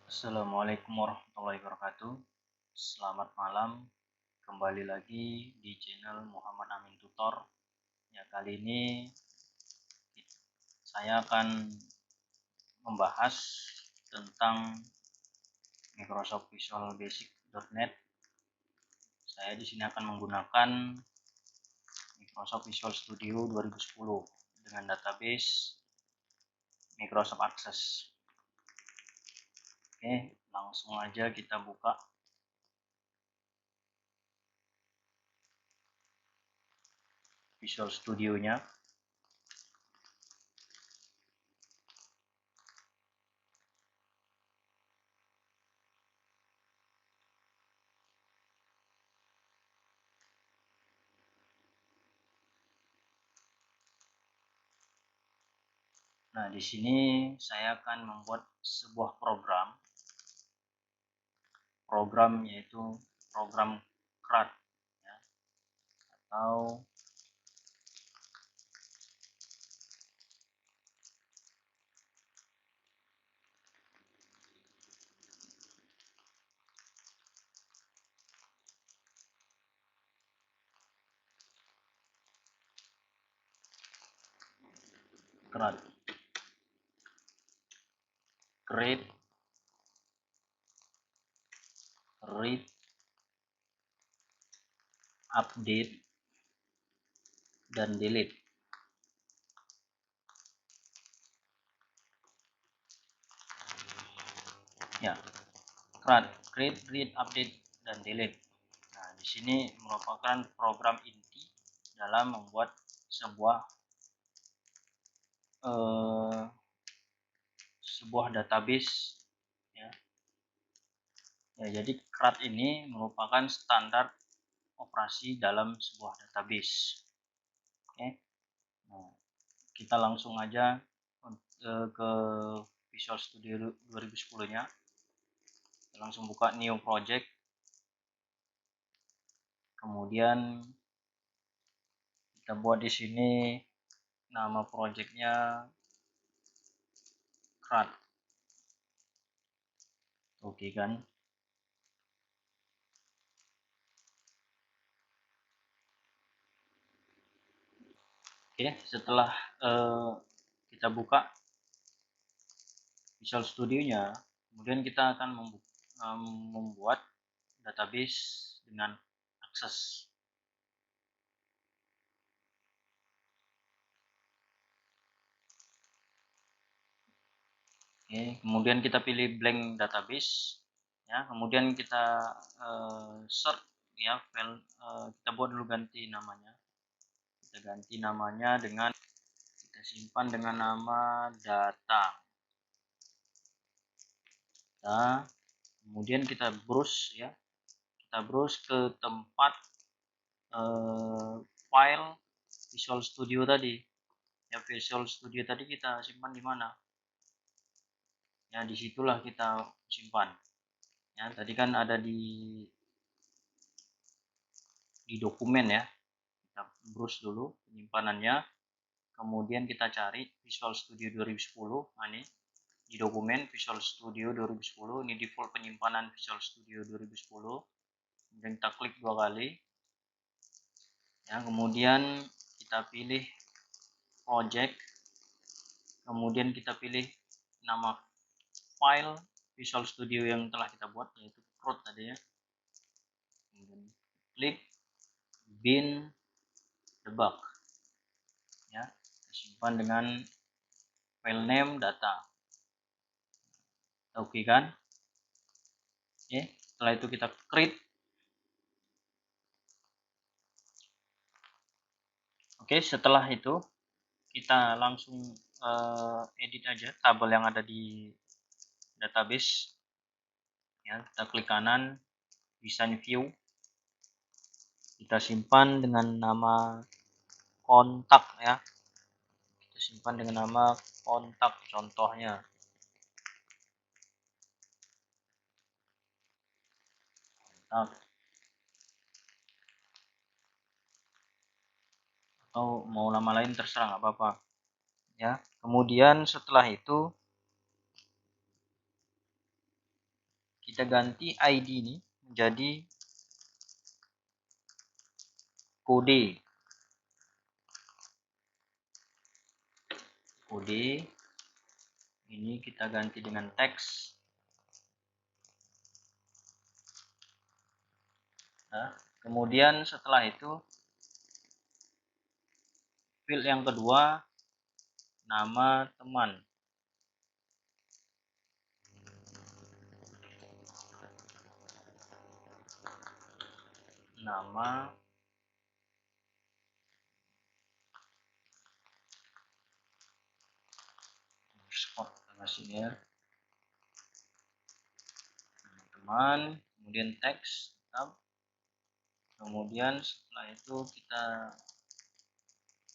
Assalamualaikum warahmatullahi wabarakatuh. Selamat malam. Kembali lagi di channel Muhammad Amin Tutor. Ya, kali ini saya akan membahas tentang Microsoft Visual Basic.net. Saya di sini akan menggunakan Microsoft Visual Studio 2010 dengan database Microsoft Access. Oke, langsung aja kita buka Visual Studio-nya. Nah, di sini saya akan membuat sebuah program yaitu program CRUD ya, atau CRUD create, read, update, dan delete. Ya, CRUD create, read, update, dan delete. Nah, di sini merupakan program inti dalam membuat sebuah database ya. Jadi CRUD ini merupakan standar operasi dalam sebuah database. Oke. Nah, kita langsung aja ke Visual Studio 2010-nya. Langsung buka new project. Kemudian kita buat di sini nama projectnya CRUD. Oke kan? Oke, setelah kita buka Visual Studio-nya, kemudian kita akan membuat database dengan akses. Oke, kemudian kita pilih blank database ya, kemudian kita search ya file, kita buat dulu ganti namanya. Kita ganti namanya dengan, kita simpan dengan nama data. Nah, kemudian kita browse ya, kita browse ke tempat file Visual Studio tadi ya. Visual Studio tadi kita simpan di mana ya, disitulah kita simpan ya. Tadi kan ada di dokumen ya. Kita browse dulu penyimpanannya, kemudian kita cari Visual Studio 2010. Nah, ini di dokumen Visual Studio 2010, ini default penyimpanan Visual Studio 2010. Kemudian kita klik 2 kali ya, kemudian kita pilih project, kemudian kita pilih nama file Visual Studio yang telah kita buat, yaitu CRUD tadi ya. Kemudian klik bin debug ya, kita simpan dengan file name data. Oke kan? Oke, setelah itu kita create. Oke, setelah itu kita langsung edit aja tabel yang ada di database ya. Kita klik kanan, design view, kita simpan dengan nama kontak ya. Kita simpan dengan nama kontak contohnya. Kontak. Atau mau nama lain terserah, nggak apa-apa ya. Kemudian setelah itu kita ganti ID ini menjadi kode. Ini kita ganti dengan teks. Nah, kemudian setelah itu field yang kedua, nama teman. Nama underscore sini ya, teman, kemudian teks, kemudian setelah itu kita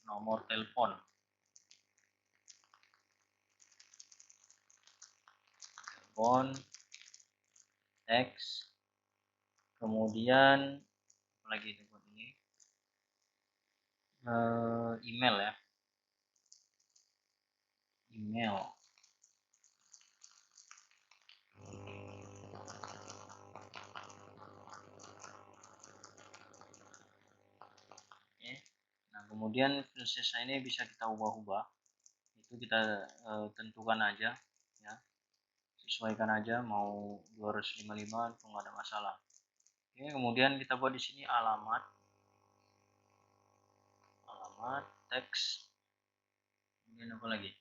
nomor telepon, teks, kemudian apalagi itu buat ini, email ya, email. Nah, kemudian filesnya ini bisa kita ubah-ubah, itu kita tentukan aja ya, sesuaikan aja mau 255 itu nggak ada masalah. Oke, kemudian kita buat di sini alamat, teks, kemudian apa lagi,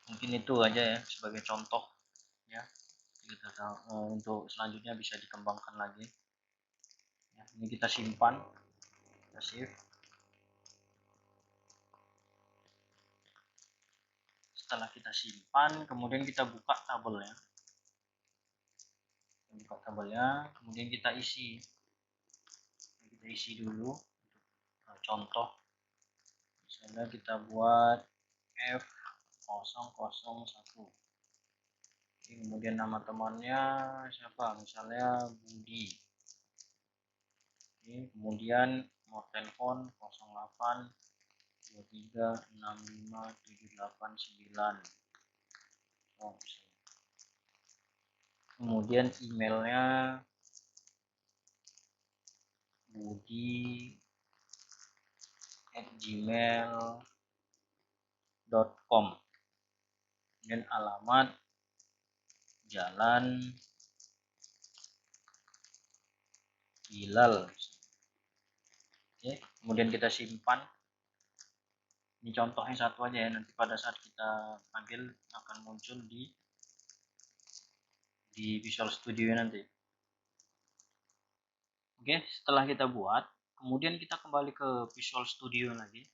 mungkin itu aja ya sebagai contoh ya. Kita tahu, untuk selanjutnya bisa dikembangkan lagi ya. Ini kita simpan, kita save. Setelah kita simpan, kemudian kita buka tabelnya, kemudian kita isi dulu untuk contoh. Misalnya kita buat F001. Kemudian nama temannya siapa, misalnya Budi. Kemudian nomor telepon 08 23 65 789. Kemudian emailnya budi@gmail.com. Kemudian alamat Jalan Bilal. Oke, kemudian kita simpan. Ini contohnya satu aja ya, nanti pada saat kita panggil akan muncul di Visual Studio nanti. Oke, setelah kita buat, kemudian kita kembali ke Visual Studio lagi.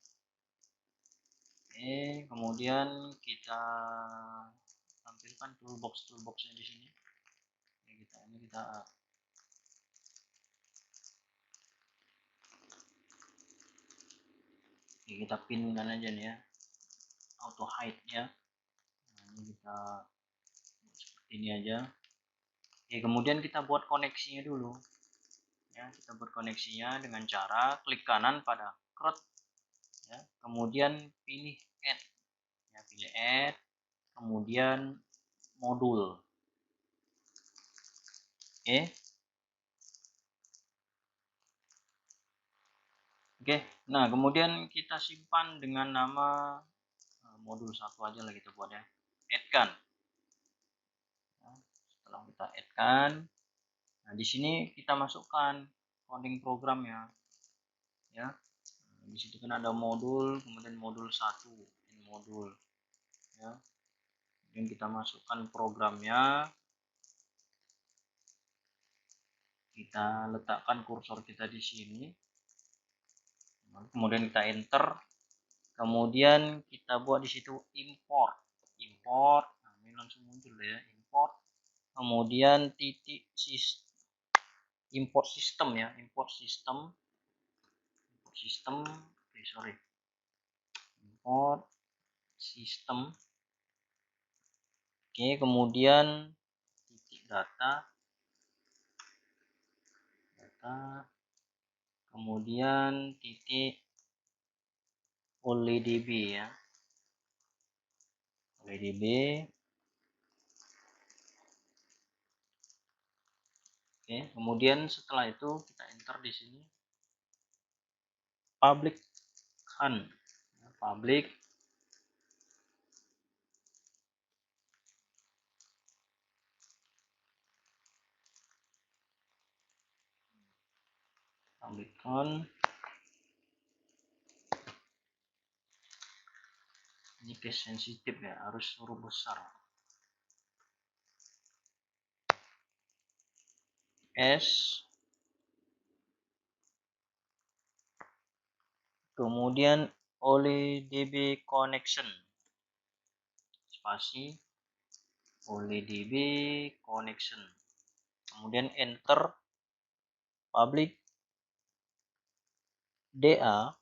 Oke, kemudian kita tampilkan toolboxnya di sini. Kita pinkan aja nih ya, auto hide ya. Nah, ini kita seperti ini aja. Oke, kemudian kita buat koneksinya dulu ya. Kita buat koneksinya dengan cara klik kanan pada create ya, kemudian pilih add ya, kemudian modul. Oke, nah kemudian kita simpan dengan nama modul 1 aja lah kita buat ya, add-kan. Nah, setelah kita add-kan, nah di sini kita masukkan coding programnya ya. Di situ kan ada modul, kemudian modul 1, modul ya. Kemudian kita masukkan programnya, kita letakkan kursor kita di sini, kemudian kita enter, kemudian kita buat di situ import. Nah, ini langsung muncul ya, import, kemudian titik import system ya, import system, import system. Oke, kemudian titik data, data, kemudian titik OLEDB ya, OLEDB. Oke, kemudian setelah itu kita enter di sini public kan, public kan. Ini case sensitif ya, harus huruf besar. S, kemudian OLEDB connection, spasi OLEDB connection, kemudian enter public DA,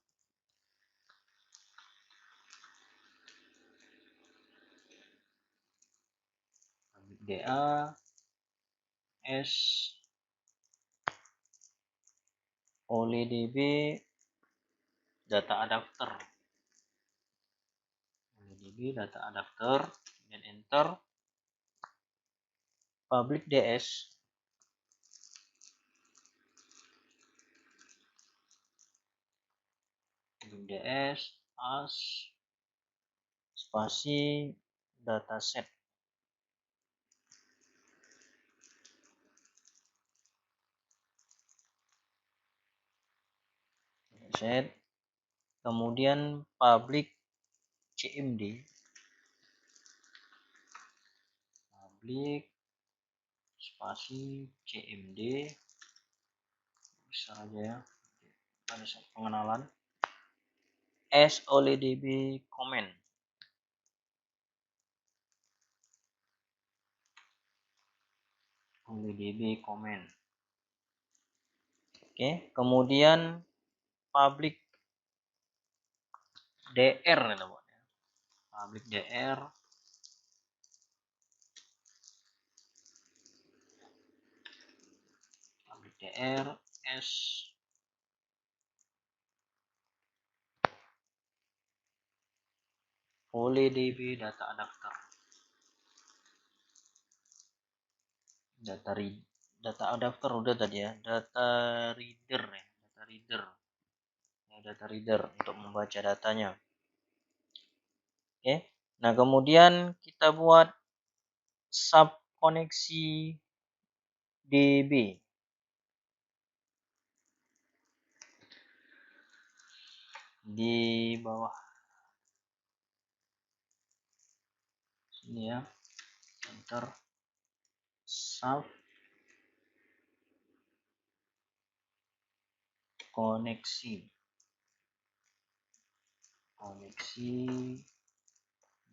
S OLEDB data adapter, dan enter public DS as spasi dataset. Kemudian public CMD, public spasi CMD, bisa aja ya, ada pengenalan. S OLEDB comment, Oke, kemudian public DR ya, public DR S OLEDB data adapter, data adapter udah tadi ya, data reader untuk membaca datanya. Oke, nah kemudian kita buat sub koneksi DB. Di bawah sini ya, enter sub koneksi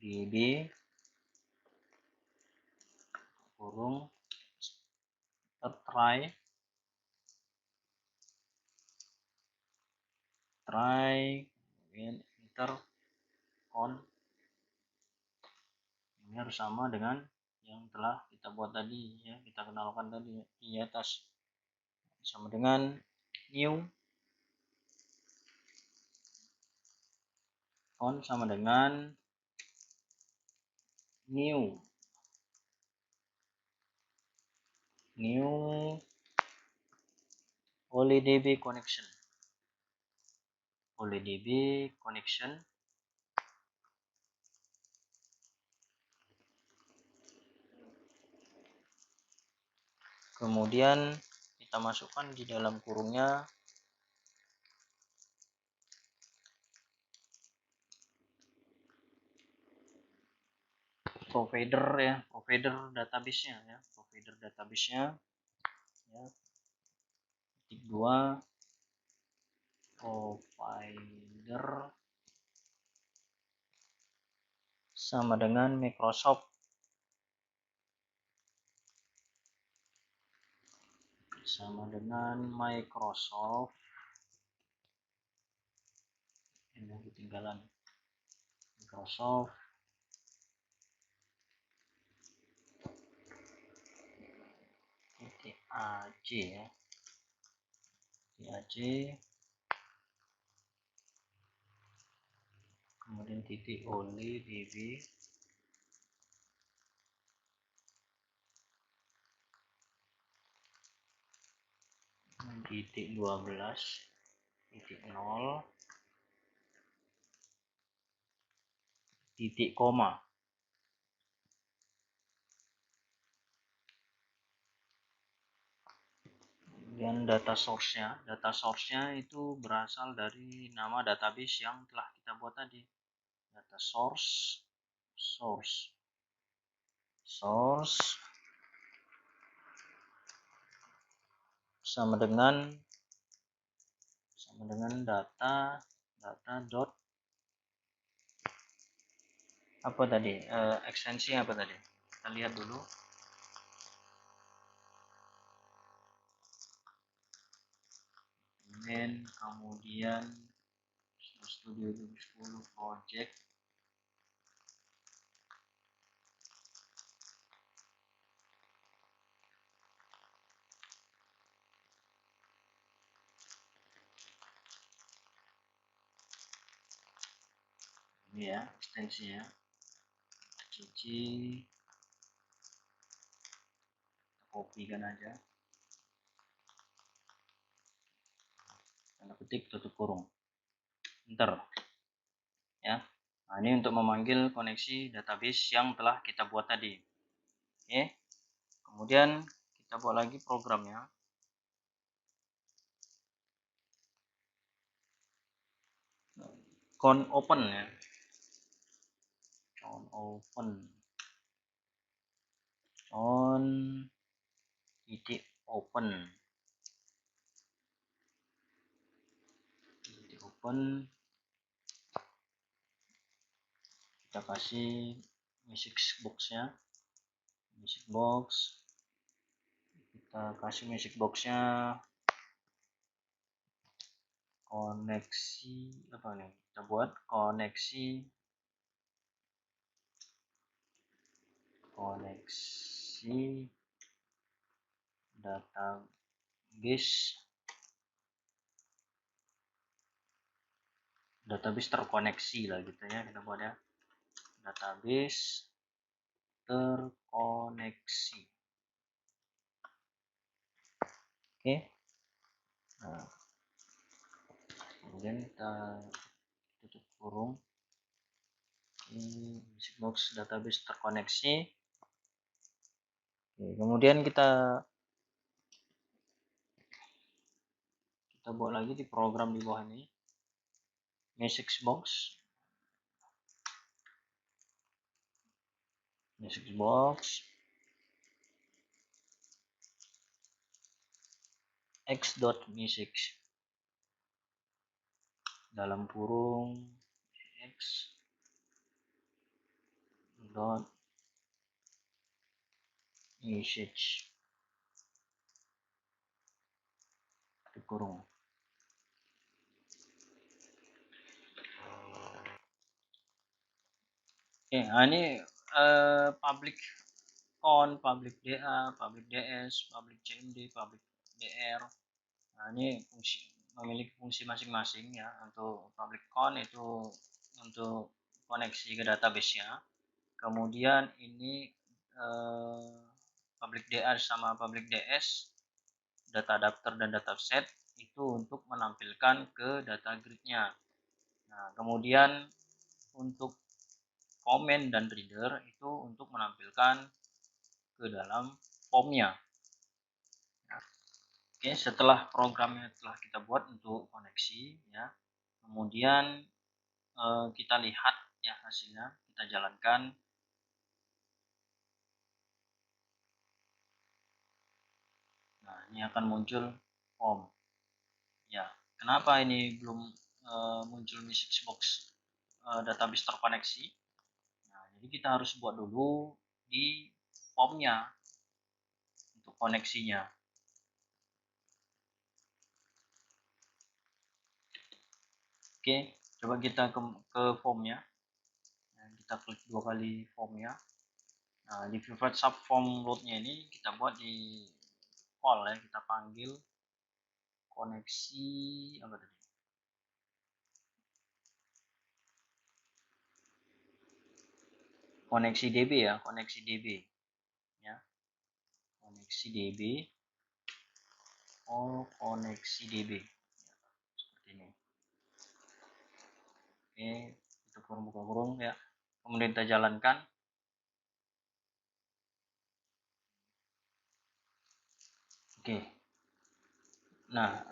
DB kurung try kemudian enter on. Ini harus sama dengan yang telah kita buat tadi ya, kita kenalkan tadi di atas, sama dengan new on sama dengan new OLEDB connection, kemudian kita masukkan di dalam kurungnya provider database-nya ya, ya. Titik 2 provider sama dengan Microsoft, ini ketinggalan Microsoft AC ya, AC, kemudian titik oli db, titik 12, titik 0, titik koma. Kemudian data source-nya itu berasal dari nama database yang telah kita buat tadi. Data source sama dengan data dot apa tadi, ekstensi apa tadi, kita lihat dulu. Kemudian Studio 2010 project, ini ya ekstensinya, cuci, kopikan aja, tanda ketik tutup kurung, enter ya. Nah, ini untuk memanggil koneksi database yang telah kita buat tadi. Oke, kemudian kita buat lagi programnya. Con open ya, on titik open, kita kasih music box-nya, koneksi apa nih, kita buat koneksi database terkoneksi lah gitu ya, kita buat ya, database terkoneksi. Oke. Nah, kemudian kita tutup kurung, ini box database terkoneksi. Oke, kemudian kita buat lagi di program di bawah ini, music box x.music dalam kurung x.music kurung. Oke, nah ini public con, public DA, public DS, public CMD, public DR. Nah, ini memiliki fungsi masing-masing ya. Untuk public con itu untuk koneksi ke database-nya. Kemudian ini public DR sama public DS, data adapter dan data set itu untuk menampilkan ke data grid-nya. Nah, kemudian untuk comment dan reader itu untuk menampilkan ke dalam formnya. Oke, setelah programnya telah kita buat untuk koneksi ya, kemudian kita lihat ya hasilnya, kita jalankan. Nah, ini akan muncul form ya. Kenapa ini belum muncul message box database terkoneksi? Nah, jadi kita harus buat dulu di formnya untuk koneksinya. Oke, coba kita ke formnya. Nah, kita klik 2 kali formnya. Nah, di pivot subform load-nya ini kita buat di call ya, kita panggil koneksi apa tadi? Koneksi DB ya, koneksi DB ya. Koneksi DB. Oh, koneksi DB. Seperti ini. Oke, itu kurung buka kurung ya. Kemudian kita jalankan. Oke. Nah,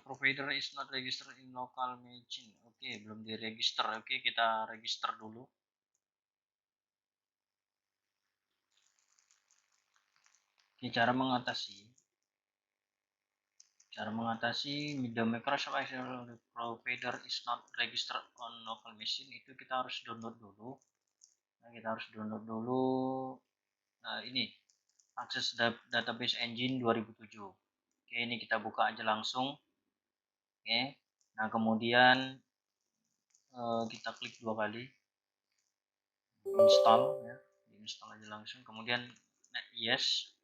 provider is not registered in local machine. Oke, belum diregister. Oke, kita register dulu. Oke, cara mengatasi the Microsoft Azure provider is not registered on local machine, itu kita harus download dulu. Nah, kita harus download dulu ini Access Database Engine 2007. Oke, ini kita buka aja langsung. Oke, nah kemudian kita klik 2 kali install ya, install aja langsung, kemudian yes.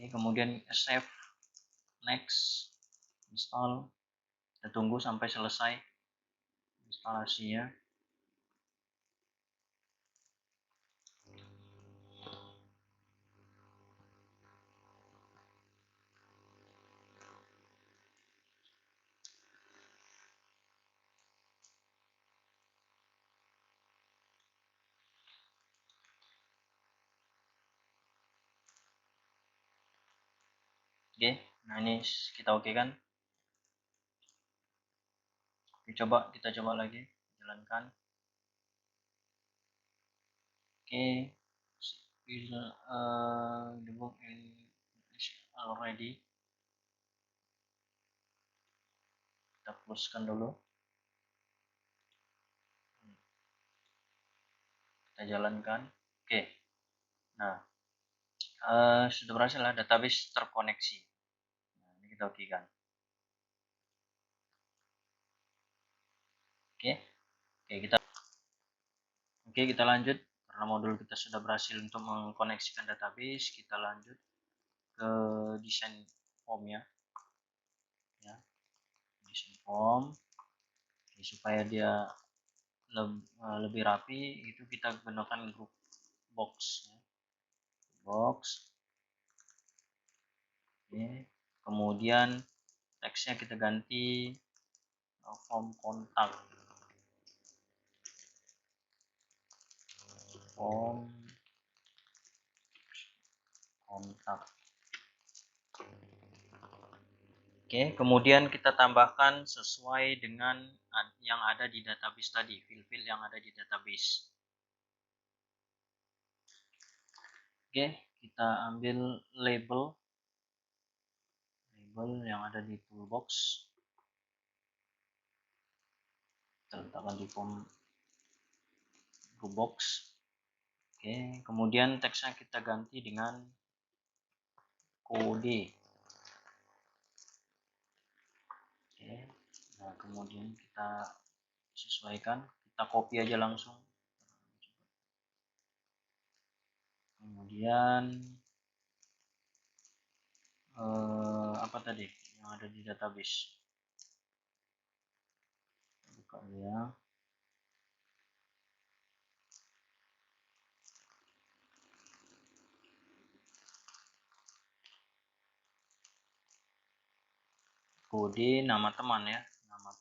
Oke, kemudian save, next, install. Kita tunggu sampai selesai instalasinya. Oke, nah ini kita oke kan? Kita coba lagi jalankan. Oke, the book is already. Kita closekan dulu. Kita jalankan. Oke, nah sudah berhasil lah, database terkoneksi. Nah, ini kita oke kan? Oke, kita lanjut. Karena modul kita sudah berhasil untuk mengkoneksikan database, kita lanjut ke desain form ya. Desain form. Jadi, supaya dia lebih rapi, itu kita gunakan group box ya. Box. Oke. Kemudian teksnya kita ganti form kontak. Form kontak. Oke, kemudian kita tambahkan sesuai dengan yang ada di database tadi, field-field yang ada di database. Oke, kita ambil label yang ada di toolbox. Kita letakkan di form toolbox. Oke, kemudian teksnya kita ganti dengan kode. Oke, nah kemudian kita sesuaikan, kita copy aja langsung. Kemudian apa tadi yang ada di database? Buka ya. Kode nama teman ya, nama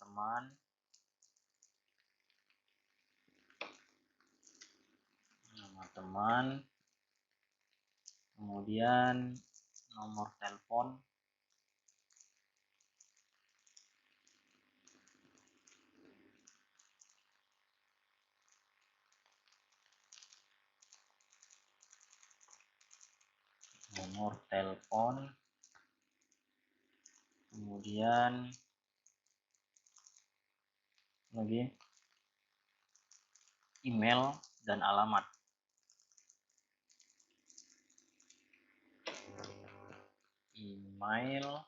teman, kemudian nomor telepon, kemudian lagi email dan alamat. Email,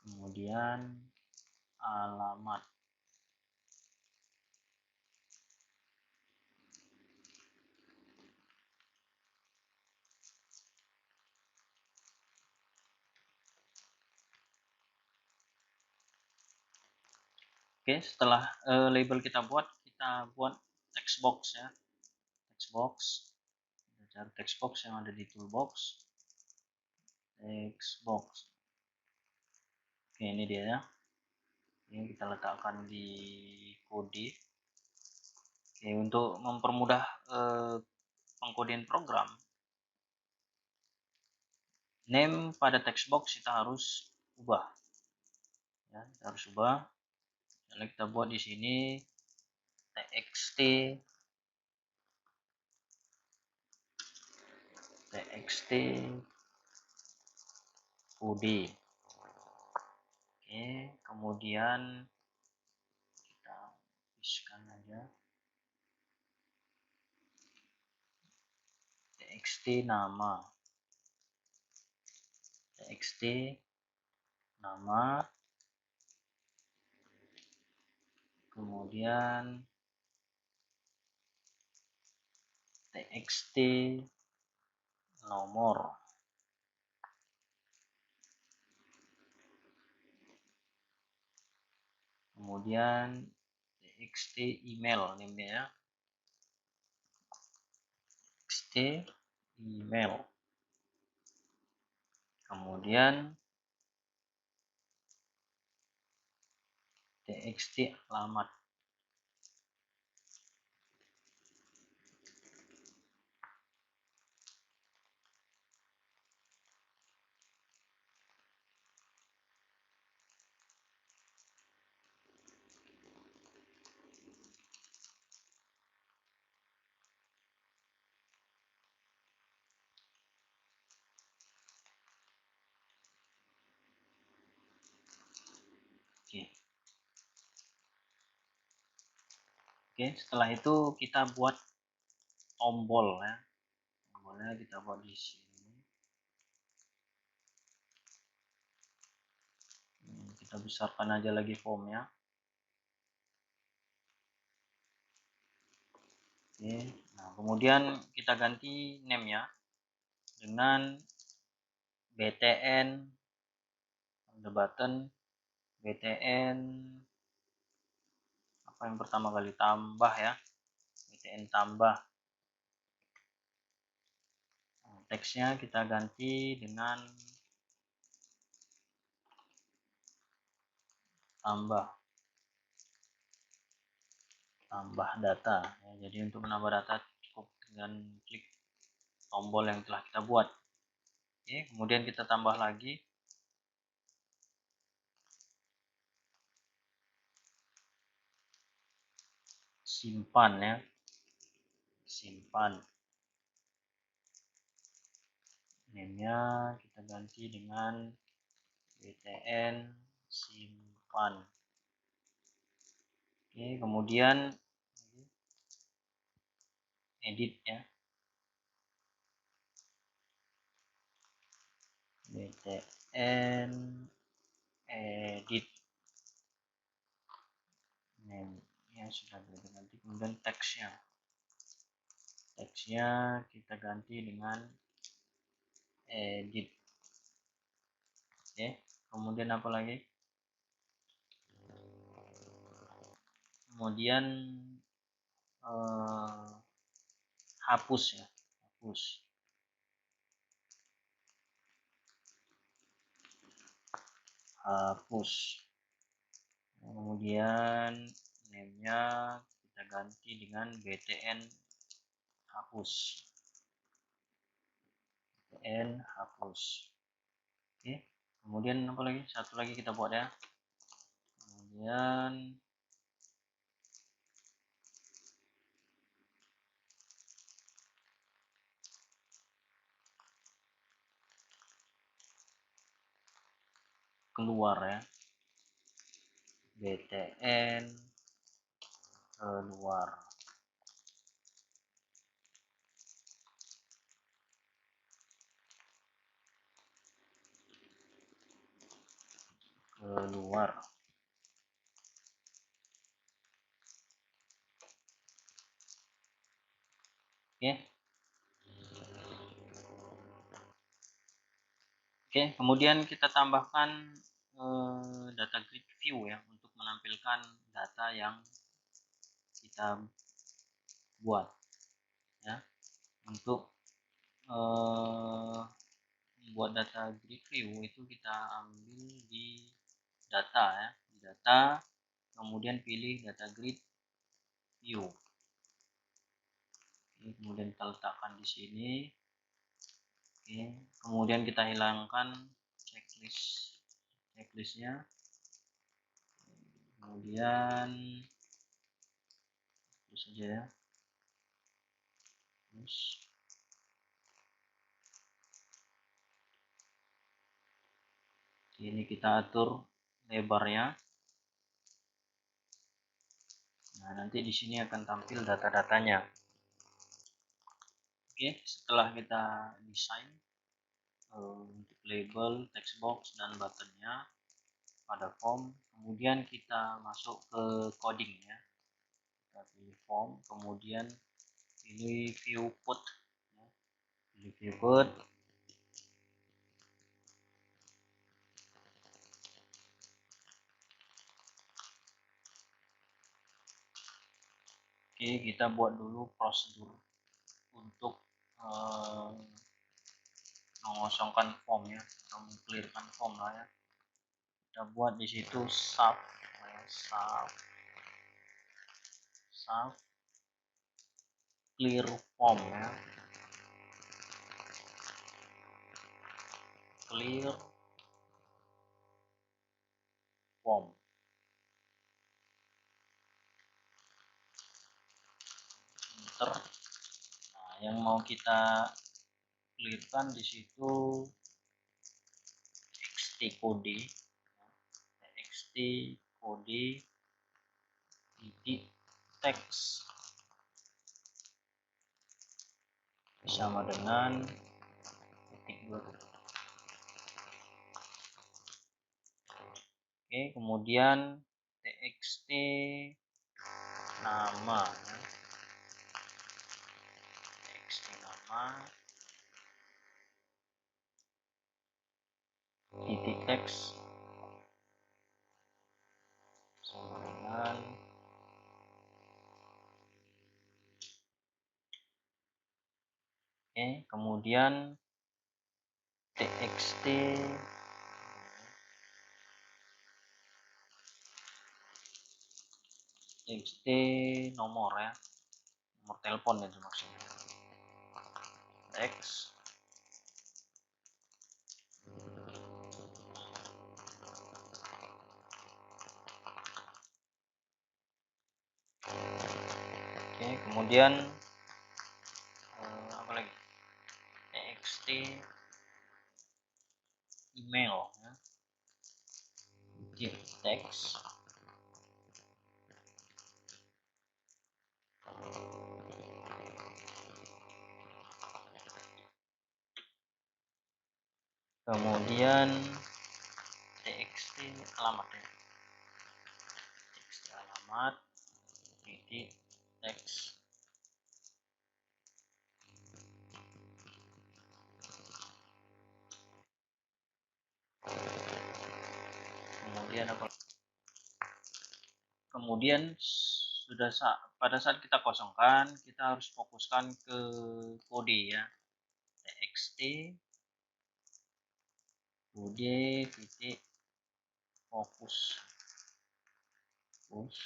kemudian alamat. Oke, setelah label kita buat text box ya. Text box. Kita cari text box yang ada di toolbox. Text box. Oke, ini dia ya. Ini kita letakkan di kode. Oke, untuk mempermudah pengkodean program, name pada text box kita harus ubah. Ya, kita harus ubah. Misalnya kita buat di sini txt kode. Oke, kemudian kita tuliskan aja txt nama, kemudian txt nomor, kemudian txt email, name ya, txt email, kemudian txt alamat. Oke, setelah itu kita buat tombol ya. Tombolnya kita buat di sini. Kita besarkan aja lagi formnya. Oke, nah kemudian kita ganti name ya dengan btn the button btn apa yang pertama kali tambah ya, btn tambah. Nah, teksnya kita ganti dengan tambah data ya. Jadi untuk menambah data cukup dengan klik tombol yang telah kita buat. Oke, kemudian kita tambah lagi simpan ya, simpan. Name-nya kita ganti dengan btn simpan. Oke, kemudian edit ya, btn edit name ya, sudah kita ganti. Kemudian teksnya kita ganti dengan edit. Oke, kemudian apa lagi, kemudian hapus ya, hapus. Kemudian name-nya kita ganti dengan btn hapus. Oke, kemudian apa lagi, satu lagi kita buat ya, kemudian keluar ya, btn keluar. Oke, kemudian kita tambahkan data grid view ya untuk menampilkan data yang kita buat ya. Untuk buat data grid view itu kita ambil di data ya, di data, kemudian pilih data grid view. Oke, kemudian kita letakkan di sini. Oke, kemudian kita hilangkan checklistnya, kemudian terus saja ya, terus ini kita atur lebarnya. Nah, nanti di sini akan tampil data-datanya. Oke, setelah kita desain untuk label, text box, dan buttonnya pada form, kemudian kita masuk ke coding ya. Kita pilih form, kemudian pilih view code ya. Pilih view code. Oke, kita buat dulu prosedur untuk mengosongkan form ya, atau mengclearkan form lah ya. Kita buat di situ sub clear form ya, clear form. Enter. Nah, yang mau kita clearkan di situ txt kode titik teks sama dengan titik 2. Oke, kemudian txt nama titik teks sama dengan kemudian txt nomor ya, nomor telepon itu maksudnya, teks kemudian apa lagi, txt email ya, teks kemudian txt alamat ya, txt alamat titik teks. Kemudian apa, kemudian pada saat kita kosongkan, kita harus fokuskan ke kode ya, txt kode titik fokus. Oke,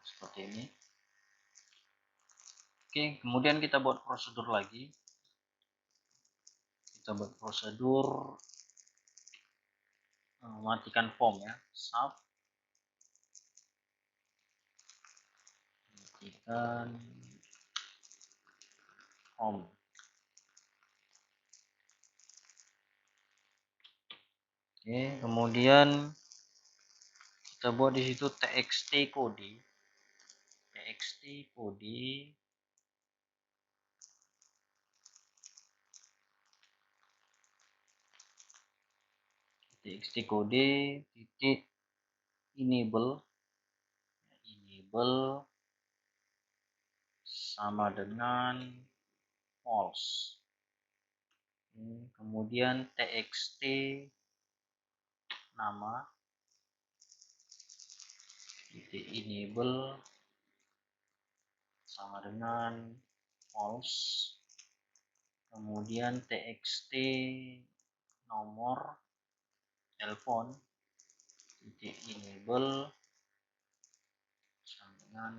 seperti ini. Oke, kemudian kita buat prosedur lagi. Kita buat prosedur matikan form ya, sub matikan form. Oke, kemudian kita buat di situ txt kode titik enable sama dengan false. Kemudian txt nama enable sama dengan false. Kemudian txt nomor telepon enable sama dengan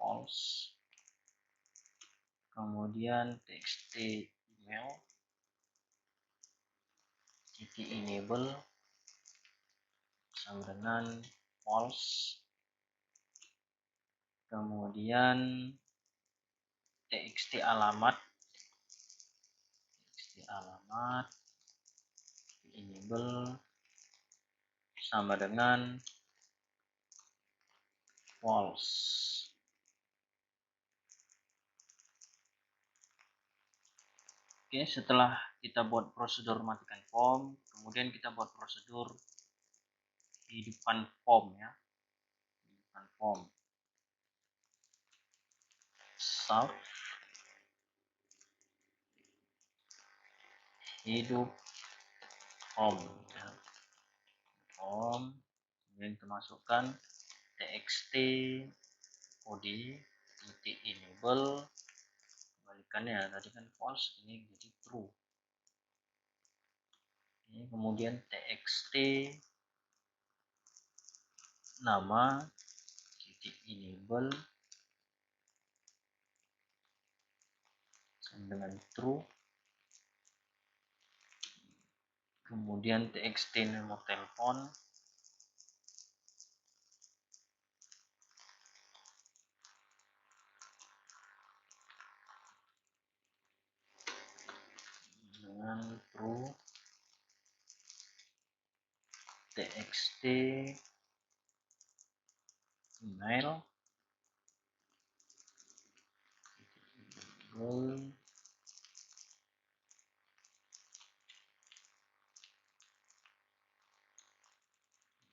false. Kemudian txt email enable sama dengan false. Kemudian txt alamat enable sama dengan false. Oke, setelah kita buat prosedur matikan form, kemudian kita buat prosedur hidupkan form ya. Hidupkan form. Sub hidup form ya. Form, kemudian kita masukkan txt kode enable, kebalikannya tadi kan false, ini jadi true. Ini kemudian txt nama enable dengan true. Kemudian txt nomor telepon dengan true. Txt email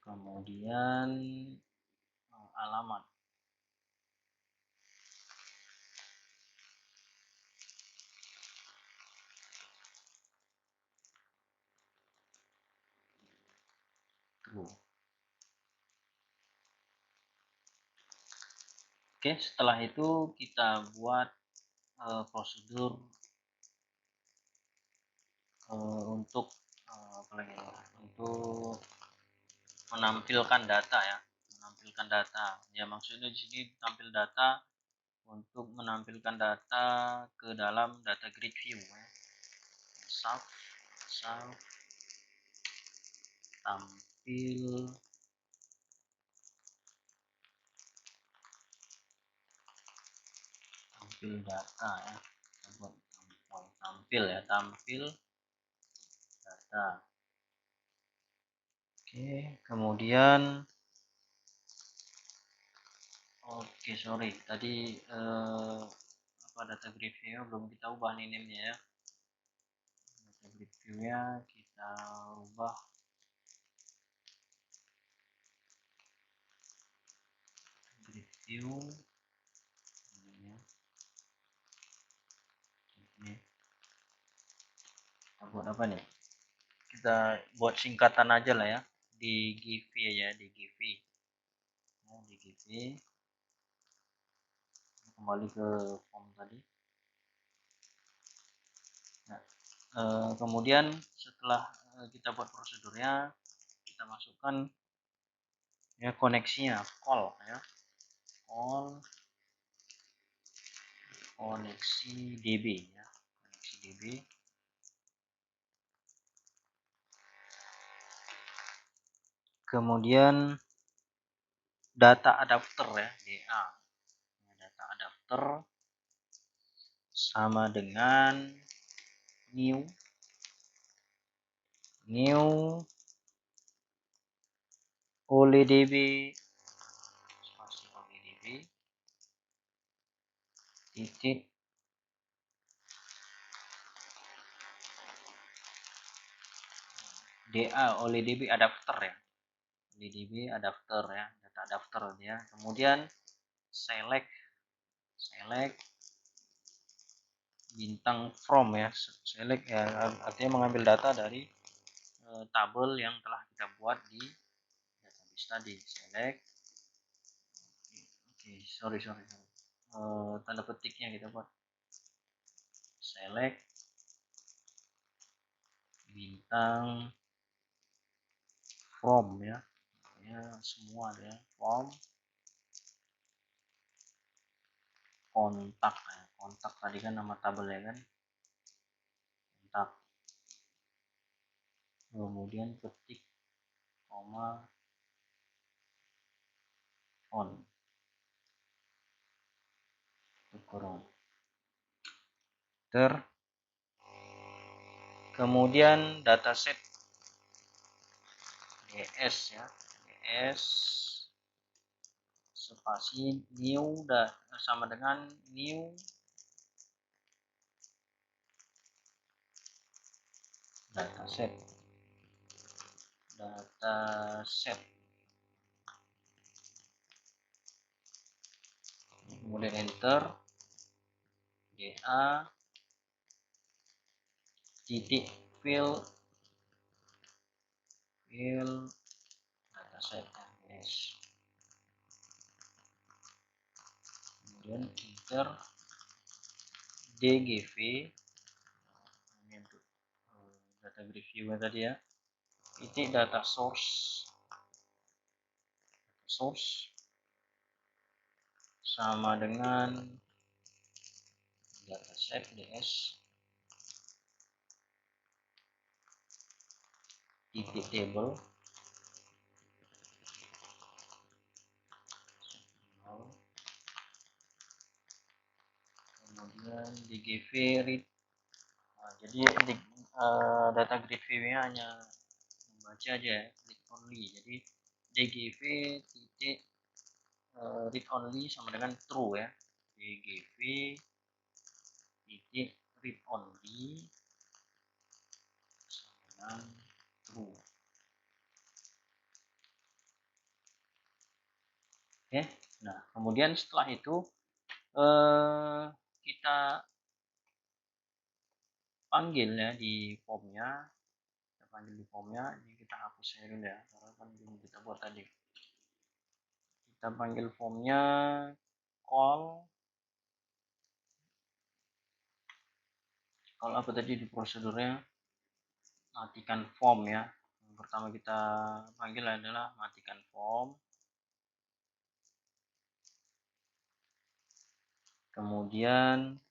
kemudian alamat. True. Oke, setelah itu kita buat prosedur untuk untuk menampilkan data ya. Menampilkan data. Ya, maksudnya di sini tampil data untuk menampilkan data ke dalam data grid view ya. Sub tampil data ya. Tampil data. Oke, kemudian sorry tadi data grid view belum kita ubah nih name-nya ya. Data grid view-nya kita ubah grid view ini. Kita buat apa nih? Kita buat singkatan aja lah ya, di GV ya, di GV. Nah, di GV. Kembali ke form tadi. Nah, kemudian setelah kita buat prosedurnya, kita masukkan ya koneksinya, call ya, koneksi DB ya, koneksi DB. Kemudian data adapter ya, DA. Data adapter sama dengan new OLEDB titik DA OLEDB adapter ya, OLEDB adapter ya, data adapter ya. Kemudian select bintang from ya, select ya, artinya mengambil data dari tabel yang telah kita buat di database tadi. Select, oke, sorry, tanda petiknya kita buat select bintang from ya, semua ada from kontak ya. Kontak tadi kan nama tabelnya kan, kontak, kemudian ketik koma on kurung ter, kemudian dataset ds ya, ds spasi new sama dengan new dataset kemudian enter, da titik fill dataset ds, kemudian enter dgv, ini untuk data grid view tadi ya, titik data source sama dengan dataset ds titik table, kemudian dgv read. Nah, jadi data grid view nya hanya membaca aja ya, read only. Jadi dgv titik read only sama dengan true ya, dgv titik read only sama dengan true. Oke, nah kemudian setelah itu kita panggil ya di formnya, ini kita hapus ya dulu ya, karena kan belum kita buat tadi. Kita panggil formnya call apa tadi di prosedurnya, matikan form ya. Yang pertama kita panggil adalah matikan form, kemudian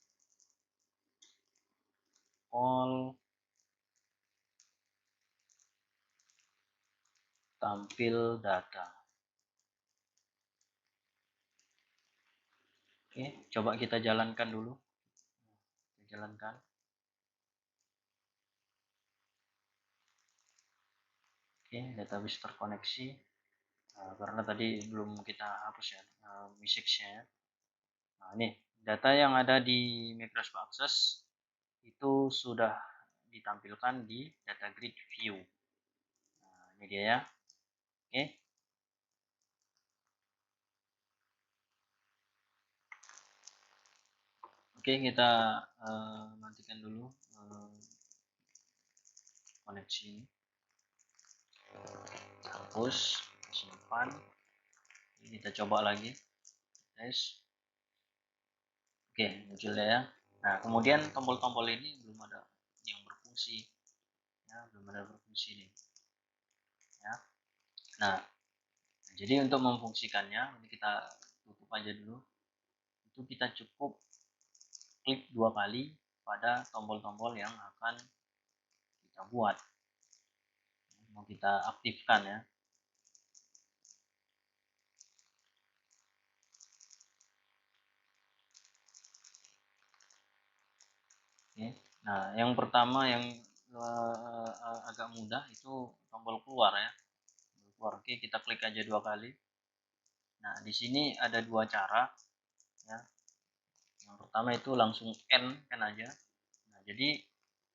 call tampil data. Oke, coba kita jalankan dulu. Kita jalankan. Oke, database terkoneksi. Karena tadi belum kita hapus ya message-nya. Nah, ini data yang ada di Microsoft Access itu sudah ditampilkan di data grid view. Nah, ini dia ya. Oke. Oke, kita matikan dulu koneksi ini. Hapus, simpan. Ini kita coba lagi. Tes. Oke, muncul ya. Nah, kemudian tombol-tombol ini belum ada yang berfungsi. Ya, belum ada berfungsi nih. Ya. Nah, jadi untuk memfungsikannya, ini kita tutup aja dulu. Itu kita cukup klik 2 kali pada tombol-tombol yang akan kita buat, mau kita aktifkan ya. Oke. Nah, yang pertama yang agak mudah itu tombol keluar ya. Oke, kita klik aja 2 kali. Nah, di sini ada 2 cara ya. Yang pertama itu langsung N kan aja. Nah, jadi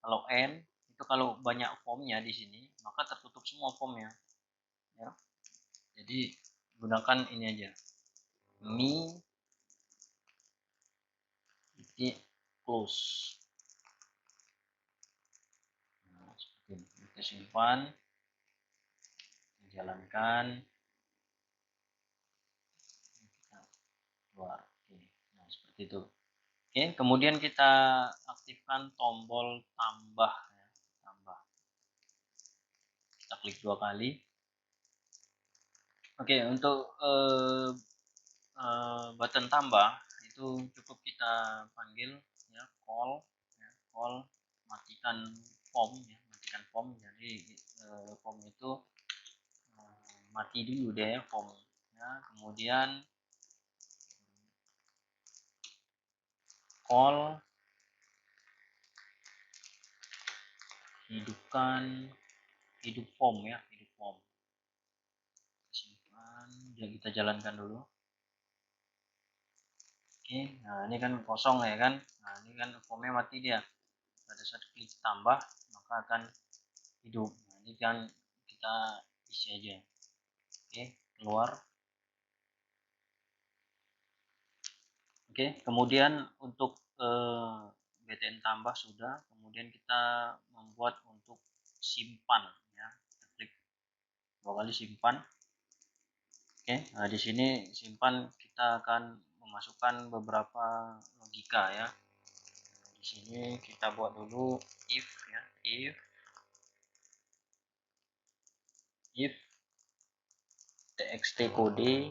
kalau N itu kalau banyak formnya di sini maka tertutup semua formnya ya. Jadi gunakan ini aja, mi titik close. Nah, seperti ini. Kita simpan, jalankan, kita keluar. Oke. Nah, seperti itu. Oke, kemudian kita aktifkan tombol tambah ya. Tambah. Kita klik 2 kali. Oke, untuk button tambah itu cukup kita panggil ya, call ya, call, matikan form ya, matikan form. Jadi form itu mati dulu deh form ya. Kemudian call, hidup form ya, hidup form. Simpan, dan kita jalankan dulu. Oke, nah ini kan kosong ya kan. Nah ini kan formnya mati dia. Pada saat klik tambah maka akan hidup. Nah, ini kan kita isi aja. Oke, keluar. Oke, kemudian untuk BTN tambah sudah. Kemudian kita membuat untuk simpan ya. Kita klik 2 kali simpan. Oke, nah di sini simpan kita akan memasukkan beberapa logika ya. Di sini kita buat dulu if ya, if txt kode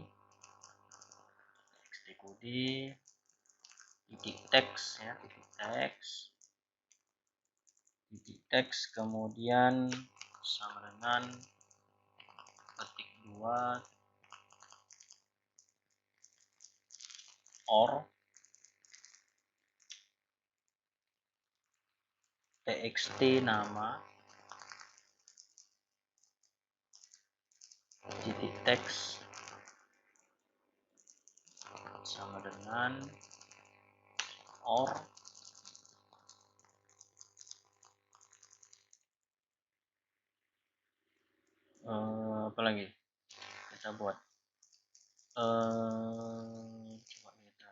titik teks ya, titik teks kemudian sama dengan ketik 2 or txt nama titik teks sama dengan or apa lagi kita buat coba kita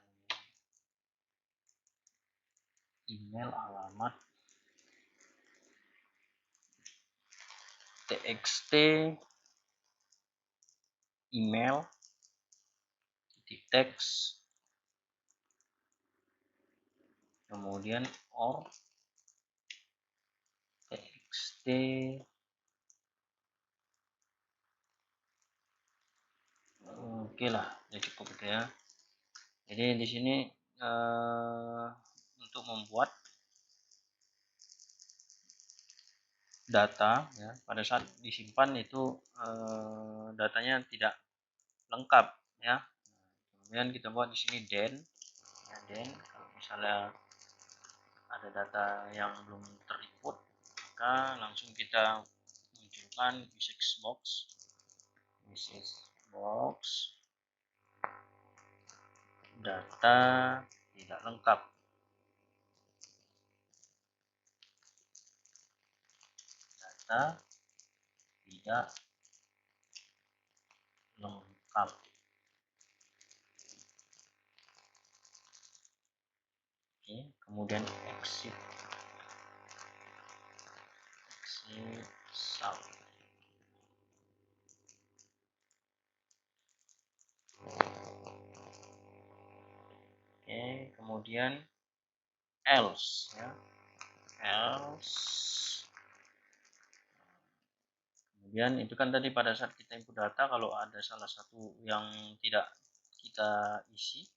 email alamat txt email titik teks kemudian or txt oke lah ya, cukup itu ya. Jadi di sini untuk membuat data ya, pada saat disimpan itu datanya tidak lengkap ya. Kemudian kita buat di sini then ya, then kalau misalnya ada data yang belum terinput maka langsung kita munculkan message box data tidak lengkap, data tidak lengkap. Oke, kemudian exit sub. Oke, kemudian else ya, else. Kemudian itu kan tadi pada saat kita input data kalau ada salah satu yang tidak kita isi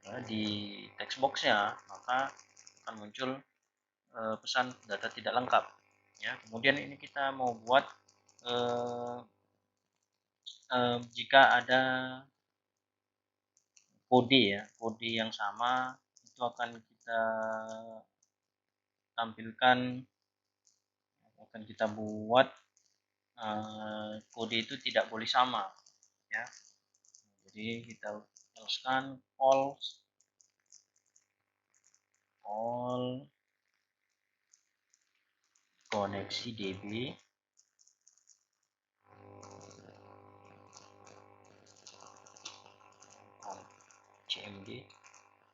ya, di text boxnya maka akan muncul pesan data tidak lengkap ya. Kemudian ini kita mau buat jika ada kode ya, kode yang sama itu akan kita tampilkan, akan kita buat kode itu tidak boleh sama ya. Jadi kita tuliskan all koneksi DB CMD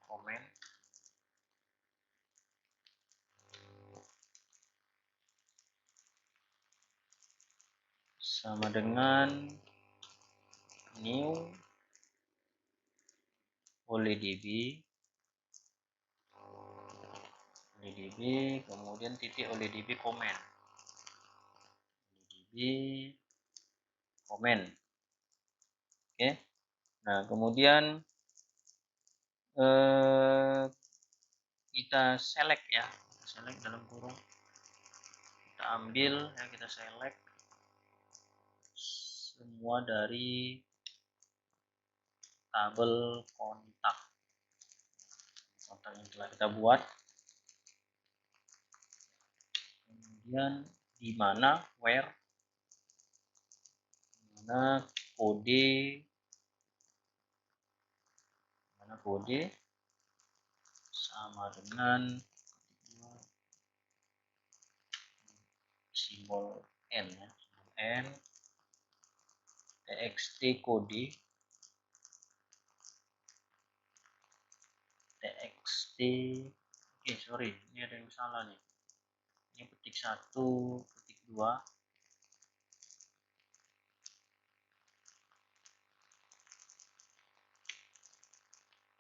comment sama dengan new OLEDB, kemudian titik OLEDB comment, oke. Nah kemudian kita select ya, select dalam kurung, kita ambil ya, kita select semua dari tabel kontak yang telah kita buat. Kemudian di mana where, kode sama dengan simbol n ya, simbol n, txt kode, txt, oke sorry ini ada yang salah nih, ini petik 1, petik 2,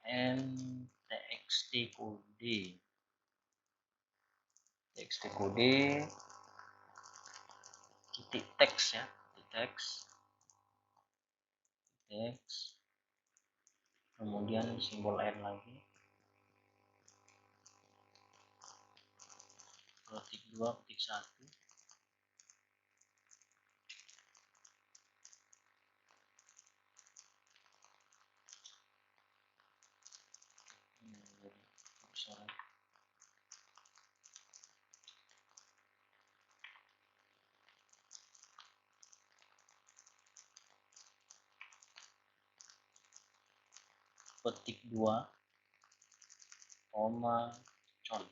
and txt kode, titik teks ya, titik teks, kemudian simbol n lagi, petik 2, petik 1, petik 2, koma, con.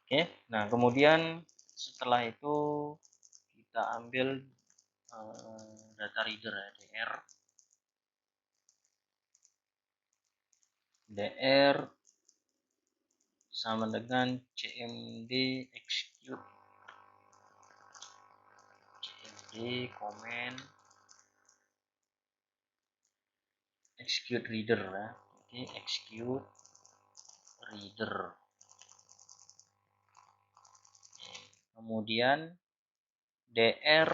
Oke, nah kemudian setelah itu kita ambil data reader ya, dr sama dengan cmd execute, comment execute reader ya, oke, execute reader. Kemudian dr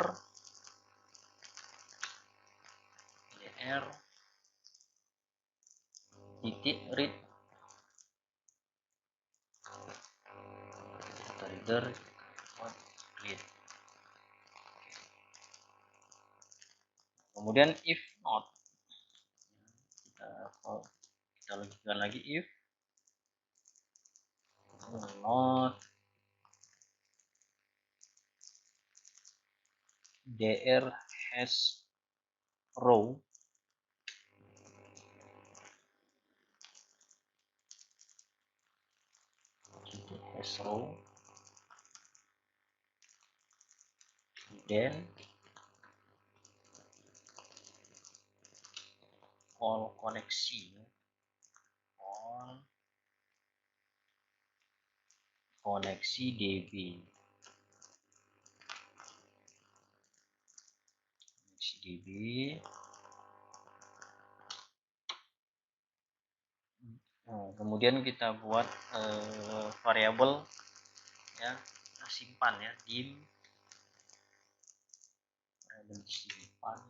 titik read reader read. Kemudian if not, kita lanjutkan lagi, if not dr has row, then all koneksi, db, Nah, kemudian kita buat variabel ya, kita simpan ya, dim simpan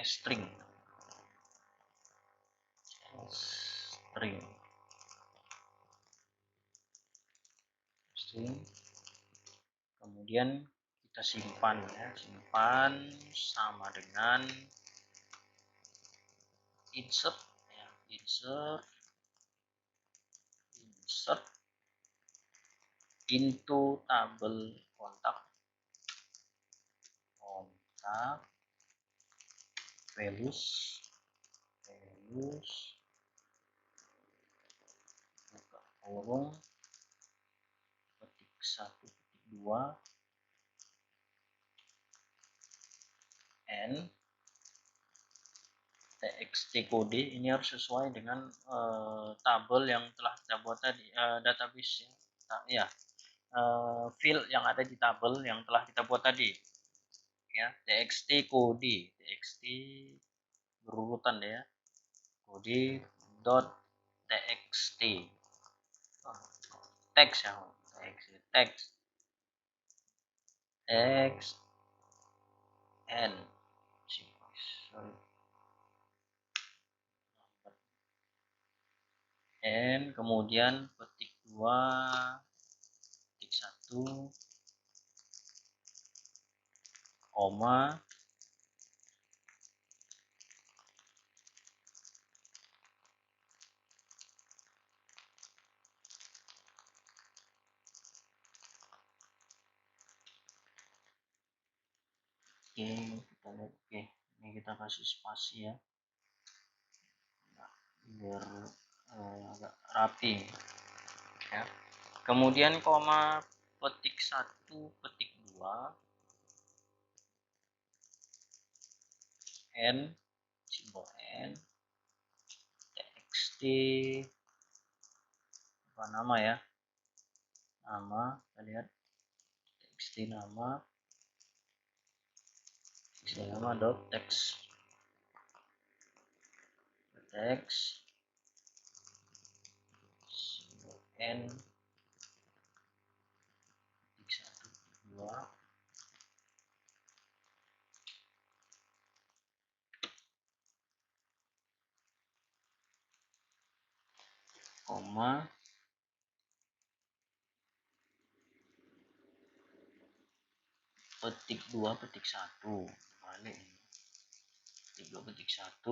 string, kemudian kita simpan ya, sama dengan insert ya, insert into tabel kontak values buka kurung, petik 1, petik 2, and txt kode ini harus sesuai dengan tabel yang telah kita buat tadi, database ya, field yang ada di tabel yang telah kita buat tadi ya. Txt kode, txt berurutan ya, kode dot txt, teks ya, teks x n, sorry, n, kemudian petik 2, petik 1, koma, kita lihat. Ini kita kasih spasi ya, biar agak rapi ya. Kemudian koma, petik 1, petik 2, n, simbol n, txt, apa nama ya, nama, kita lihat txt nama, dot text, n, petik 1, petik 2, koma, petik 2, petik 1, balik, petik 2, petik 1,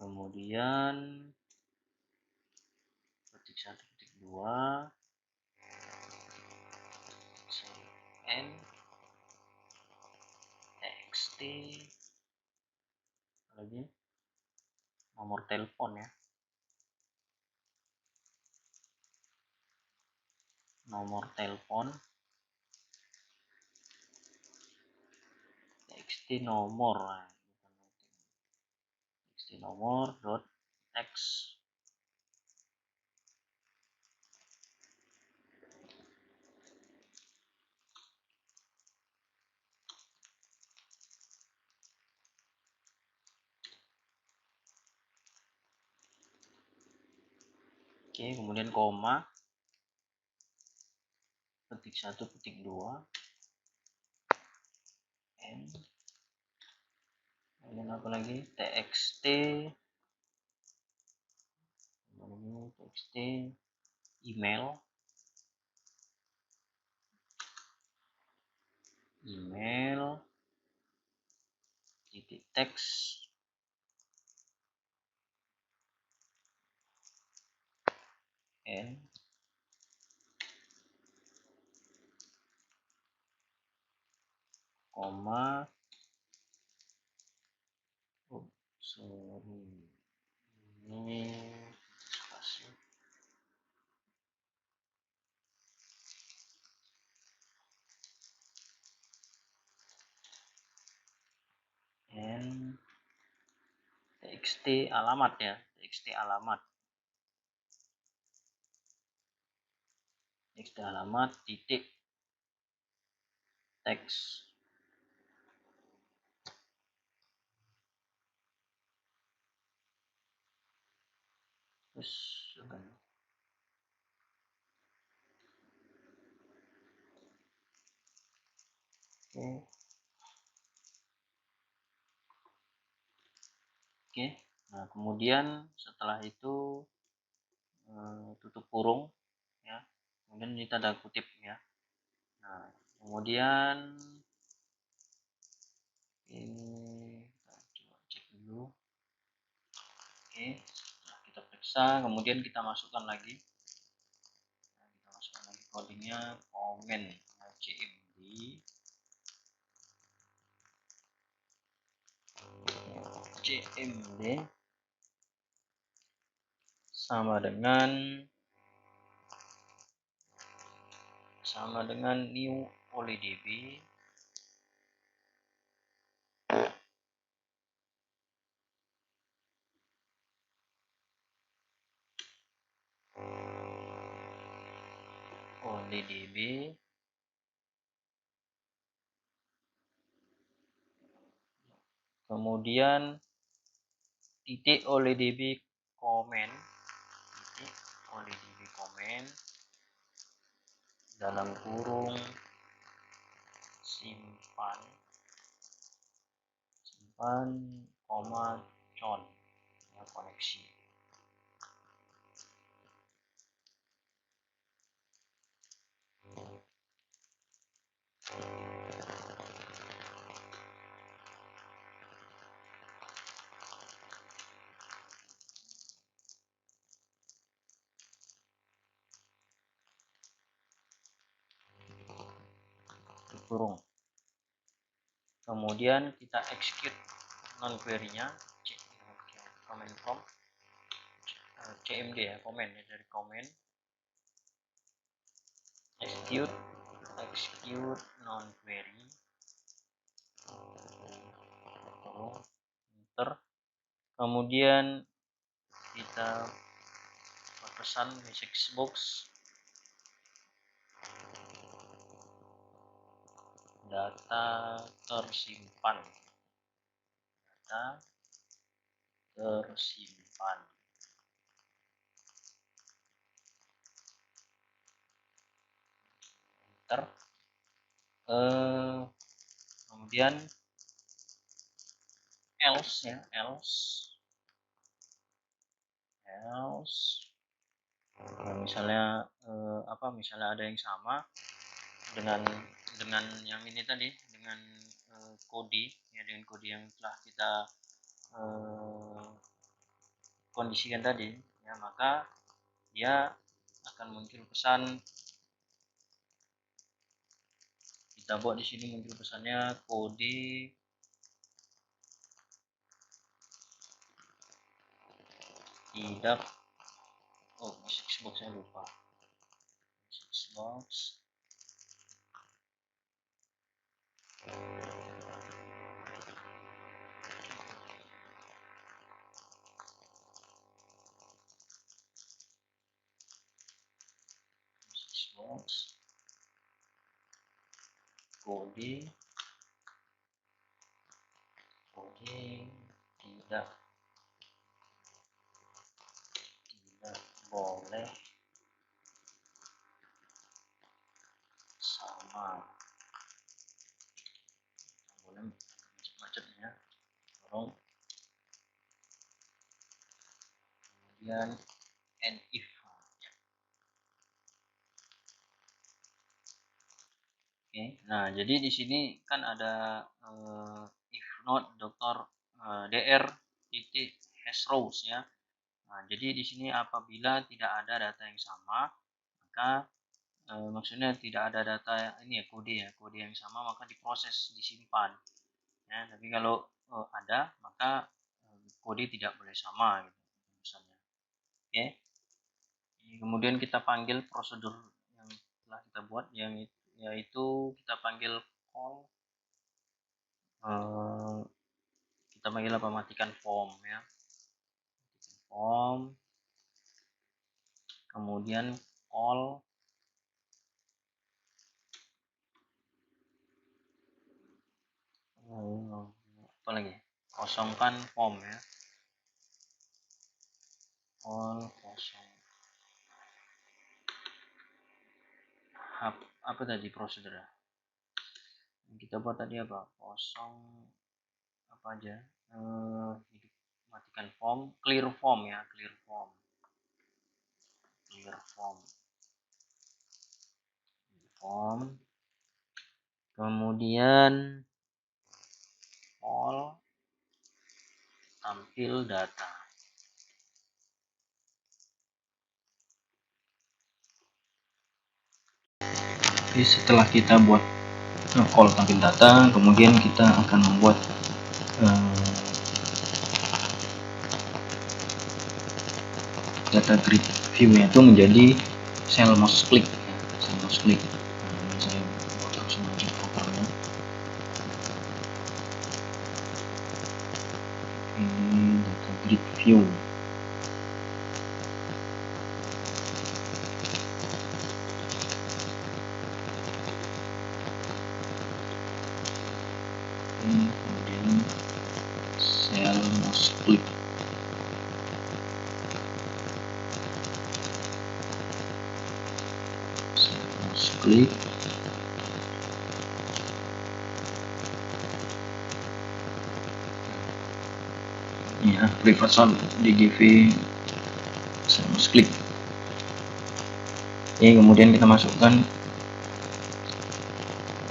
kemudian petik 1, petik 2, n, txt, lagi nomor telepon ya, nomor telepon, txt nomor, txt nomor dot text, kemudian koma, petik 1, petik 2, n, kemudian apa lagi, txt, email, titik teks, n, koma, ini spasi, n, txt alamat ya, txt alamat, titik teks, terus nah kemudian setelah itu tutup kurung ya, kemudian ini tanda kutip ya. Nah kemudian ini kita coba cek dulu. Setelah kita periksa, kemudian kita masukkan lagi, codingnya, komen cmd sama dengan new polydb kemudian titik oleh db komen, dalam kurung simpan koma con ya, koneksi. Kurung. Kemudian kita execute non query-nya, comment from cmd ya, komen ya, dari komen execute non query, enter. Kemudian kita pesan message box data tersimpan, enter. Kemudian else ya, misalnya misalnya ada yang sama dengan yang ini tadi, dengan kode ya, dengan kode yang telah kita kondisikan tadi ya, maka dia akan muncul pesan, kita buat di sini muncul pesannya kode tidak, message box saya lupa, message box kode tidak boleh sama, boleh macetnya, tolong. Kemudian and if ya. Oke, nah jadi di sini kan ada if not dr titik hash rows ya. Nah, jadi di sini apabila tidak ada data yang sama, maka maksudnya tidak ada data ini ya, kode yang sama, maka diproses, disimpan ya. Tapi kalau ada, maka kode tidak boleh sama gitu misalnya. Oke. Kemudian kita panggil prosedur yang telah kita buat, yaitu kita panggil call, kita panggil apa, matikan form ya, form, kemudian call apa lagi, kosongkan form ya, call kosong, apa tadi prosedur kita buat tadi, apa, kosong apa aja, matikan form, clear form ya, clear form, kemudian all tampil data. Jadi setelah kita buat call tampil data, kemudian kita akan membuat data grid view itu menjadi cell mouse click ya, cell mouse click. Nah, saya buat langsung aja propernya. Ini data grid view. kemudian sel mouse click. Klik ya, preferred DGV mouse klik. Oke, kemudian kita masukkan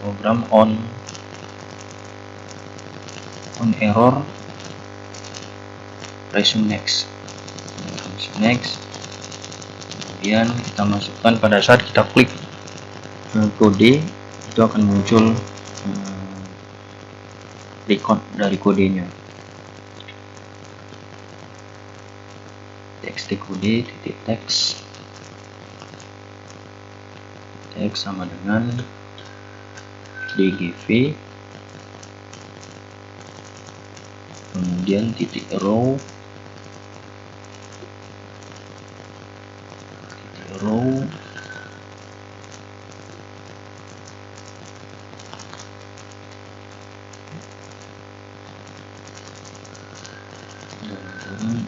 program on error, resume next. Kemudian kita masukkan pada saat kita klik kode, itu akan muncul record dari kodenya. Txt kode titik teks sama dengan DGV, kemudian titik row dan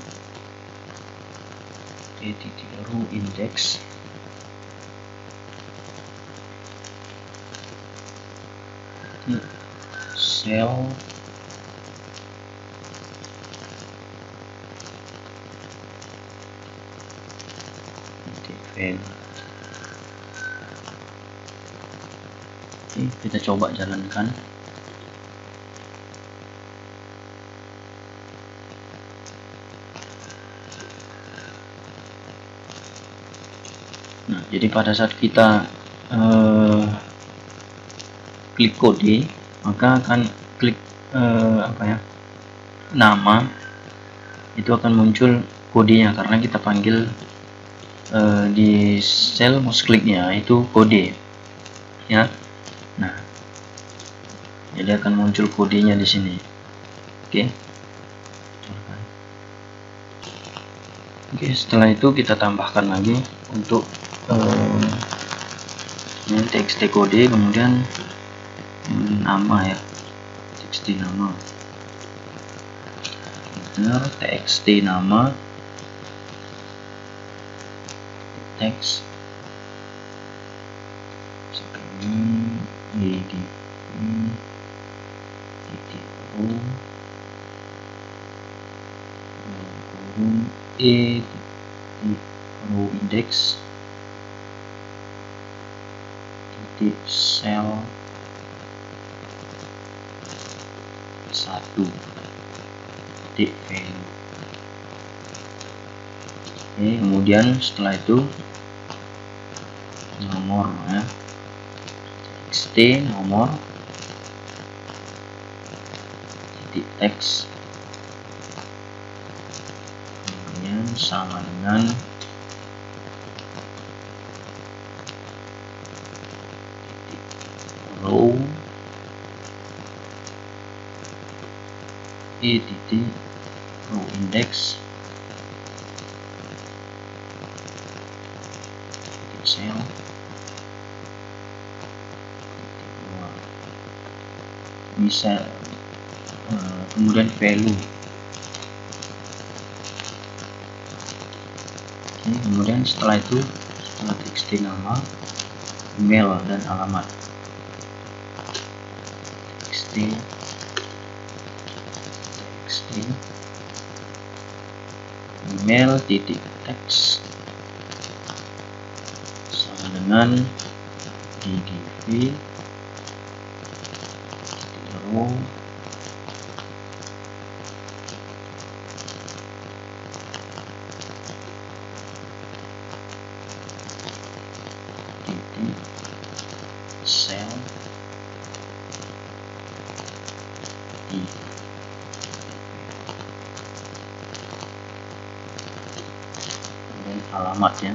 titik row index sel value. Oke, kita coba jalankan. Nah, jadi pada saat kita klik kode, maka akan klik nama, itu akan muncul kodenya karena kita panggil di sel mouse kliknya itu kode ya. Nah, jadi akan muncul kodenya di sini. Oke. Oke, setelah itu kita tambahkan lagi untuk txt kode, kemudian nama ya, txt nama, txt nama, teks row index titik sel 1 titik value. Oke, kemudian setelah itu nomor ya, txt nomor titik teks, kemudian sama dengan row titik row index titik sel bisa, kemudian value. Oke, kemudian setelah itu setelah txt nama, email dan alamat, txt email titik teks sama dengan DGV row titik sel dan alamatnya.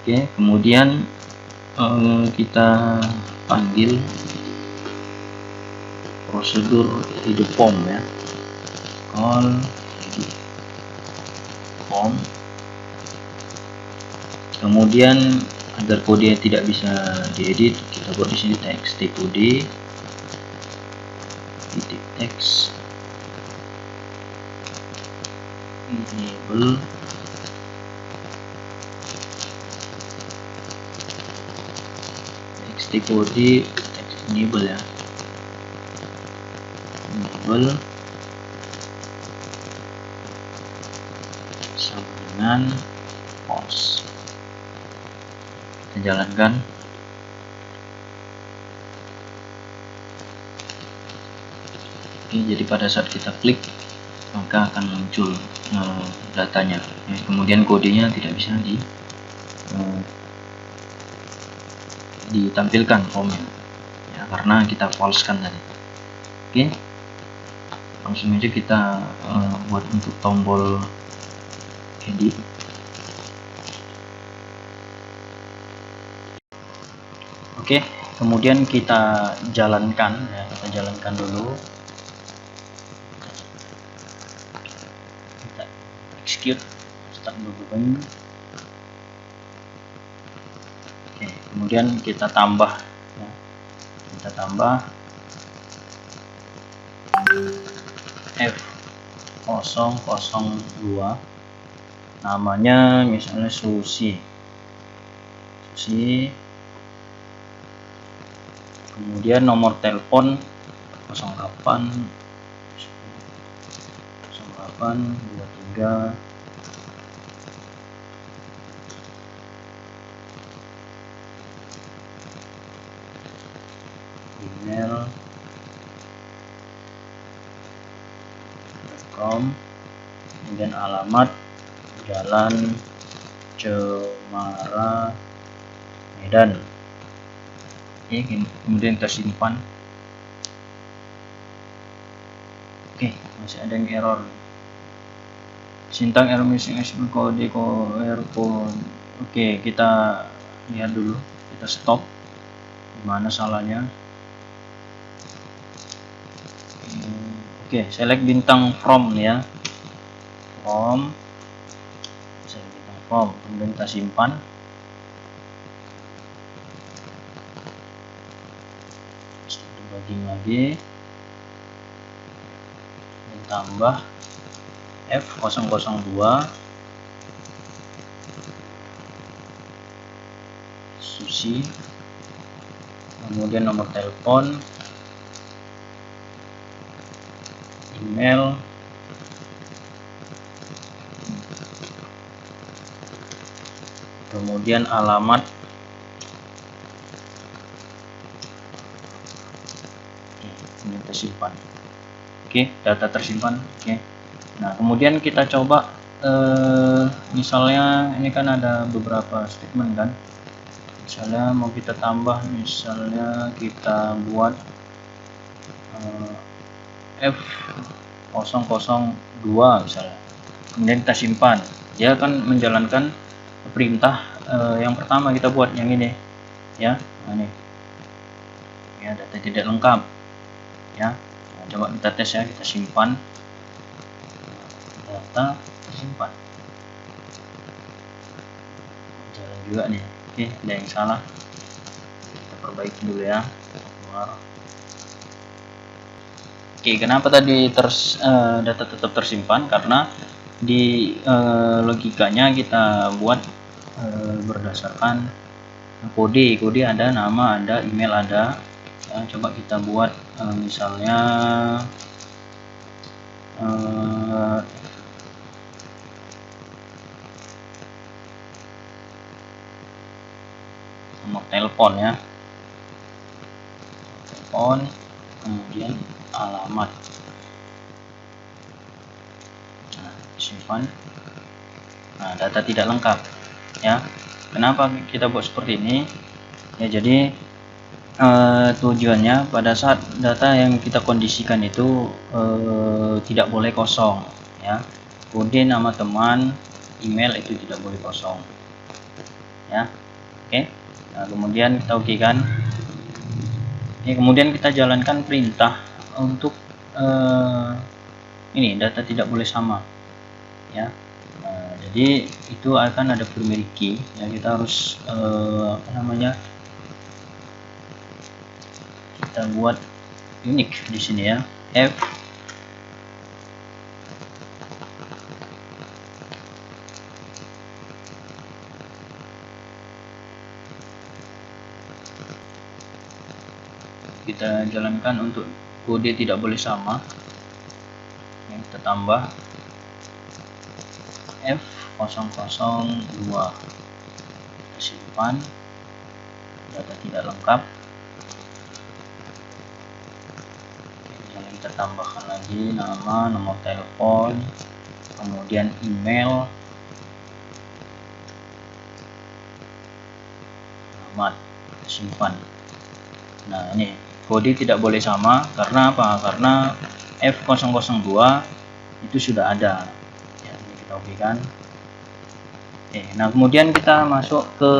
Oke, kemudian kita panggil prosedur edit form ya, call edit form. Kemudian agar kode tidak bisa diedit, kita buat di sini txt kode titik teks enable txt kode text enable ya, enable sama dengan false. Kita jalankan. Oke, jadi pada saat kita klik maka akan muncul datanya ya. Kemudian kodenya tidak bisa ditampilkan formnya ya, karena kita false kan tadi. Oke, langsung aja kita buat untuk tombol edit. Oke, kemudian kita jalankan ya, kita jalankan dulu, kita execute start debugging. Oke, kemudian kita tambah ya, kita tambah F002, namanya misalnya Susi, kemudian nomor telepon 0823, email .com, kemudian alamat Jalan Cemara, Medan. Oke, kemudian kita simpan. Oke, masih ada yang error. Sintang error missing kode error code. Oke, kita lihat dulu, kita stop dimana salahnya. Oke, select bintang from ya, from, select bintang from, kemudian kita simpan. Debugging lagi, tambah F002 Susi, kemudian nomor telepon, email, kemudian alamat. Ini kita simpan. Oke, data tersimpan. Oke, nah kemudian kita coba misalnya ini kan ada beberapa statement kan, misalnya mau kita tambah, misalnya kita buat F002 misalnya, kemudian kita simpan, dia akan menjalankan perintah yang pertama kita buat, yang ini ya. Nah, ini ya, data tidak lengkap ya. Nah, coba kita tes ya, kita simpan, data tersimpan, jalan juga nih. Oke, ada yang salah, kita perbaiki dulu ya, keluar. Oke, kenapa tadi data tetap tersimpan? Karena di logikanya kita buat berdasarkan kode ada, nama ada, email ada ya. Coba kita buat misalnya nomor telepon ya, telepon, kemudian alamat. Nah, simpan. Nah, data tidak lengkap ya. Kenapa kita buat seperti ini ya? Jadi tujuannya pada saat data yang kita kondisikan itu tidak boleh kosong ya. Kode, nama teman, email itu tidak boleh kosong. ya. Oke. Nah, kemudian kita oke kan. Kemudian kita jalankan perintah untuk ini data tidak boleh sama, ya. Nah, jadi itu akan ada primary key, ya. Kita harus apa namanya, kita buat unik di sini, ya. F kita jalankan untuk kode tidak boleh sama, yang kita tambah F002, kita simpan, data tidak lengkap. Kemudian kita tambahkan lagi nama, nomor telepon, kemudian email, alamat, simpan. Nah, ini kode tidak boleh sama karena apa? Karena F002 itu sudah ada, ya. Ini kita oke kan. Nah kemudian kita masuk ke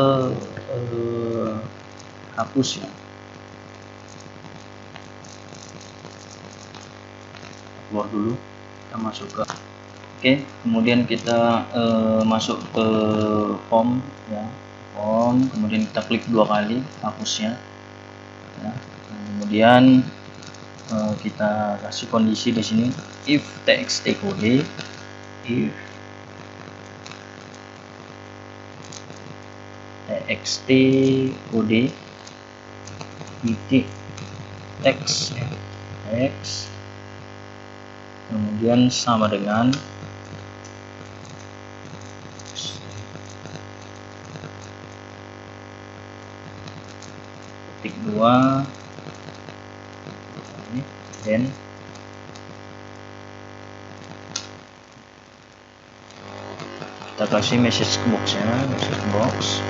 hapus, ya. Keluar dulu, kita masuk ke kemudian kita masuk ke form, ya. Form, kemudian kita klik 2 kali hapusnya, ya. Kemudian kita kasih kondisi di sini if txt kode, if txt kode titik teks, ya. Teks, kemudian sama dengan ketik 2 ini, dan kita kasih message box, ya. Message box,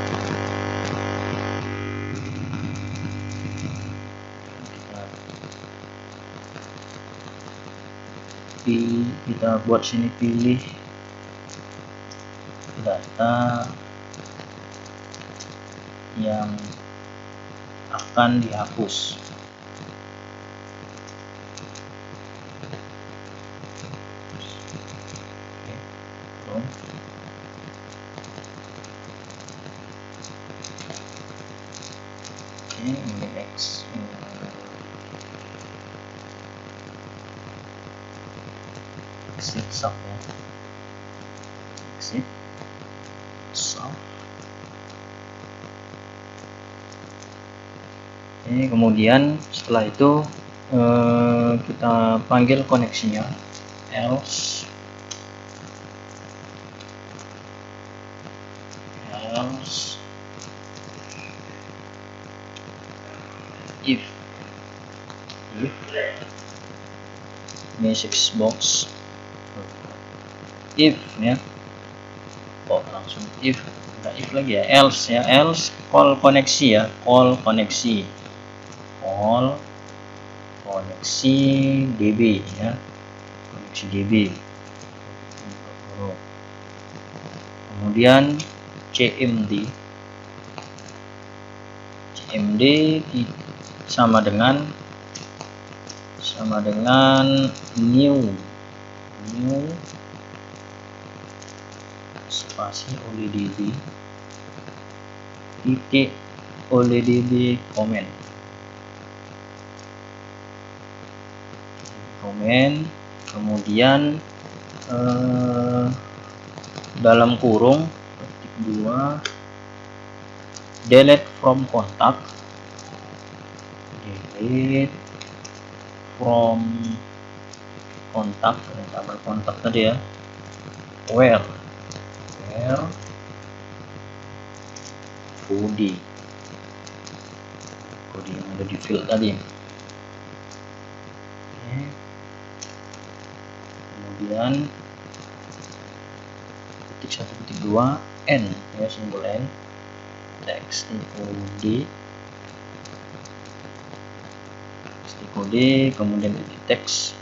kita buat sini pilih data yang akan dihapus. Ini X, exit sub, ya. Exit sub. Kemudian setelah itu kita panggil koneksinya, else if message box, if, ya. Langsung if, enggak if lagi, ya. Else, ya. Else call koneksi, ya. Call koneksi DB, ya. Koneksi DB. Kemudian CMD sama dengan new spasi OLEDB titik OLEDB comment, kemudian dalam kurung ketik 2 delete from contact, tambah kontak tadi, ya. Where kode yang ada di field tadi. Kemudian ketik 1.2 n, ya, simbol n, txt kode, kemudian titik teks,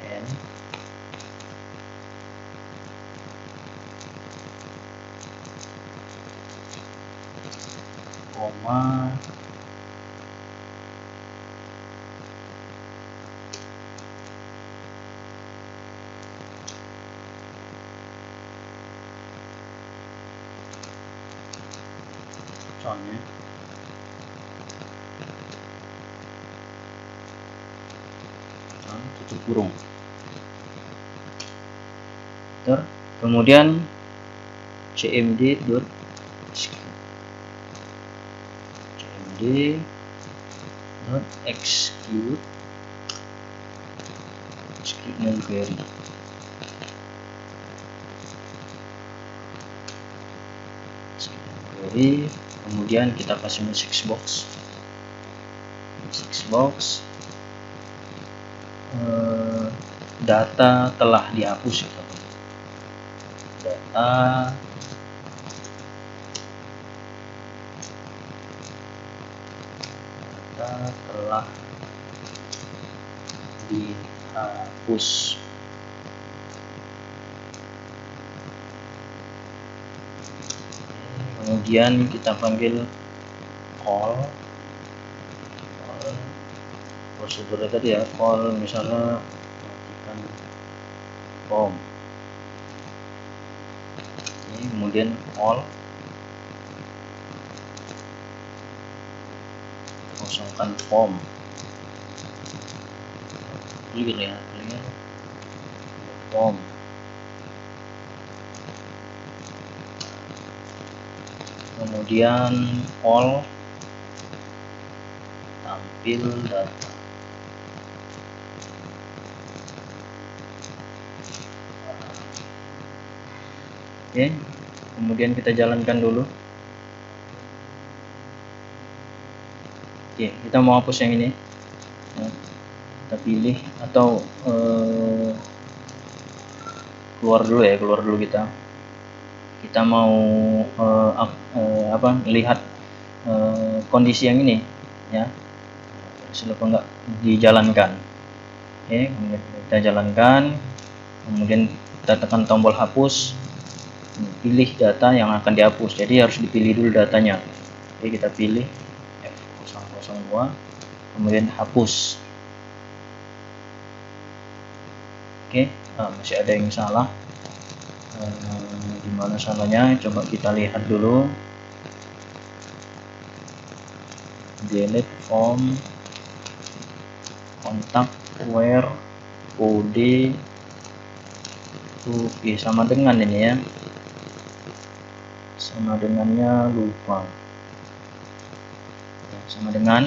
n, koma contohnya tutup kurung. Kemudian cmd dot execute new query. Kemudian kita kasih message box. Data telah dihapus. Data telah dihapus. Kemudian kita panggil call prosedurnya tadi ya, call misalnya matikan form. Kemudian call kosongkan form, clear ya, clear form. Kemudian all tampil data. Oke, kemudian kita jalankan dulu. Oke, kita mau hapus yang ini ya, kita pilih atau keluar dulu kita mau lihat kondisi yang ini ya, apa enggak dijalankan. Oke, kemudian kita jalankan, kemudian kita tekan tombol hapus, pilih data yang akan dihapus, jadi harus dipilih dulu datanya. Oke, kita pilih F002, kemudian hapus. Oke, masih ada yang salah. Gimana salahnya? Coba kita lihat dulu. Delete form, kontak, where, kode, oke, sama dengan ini ya. Sama dengannya lupa. Sama dengan.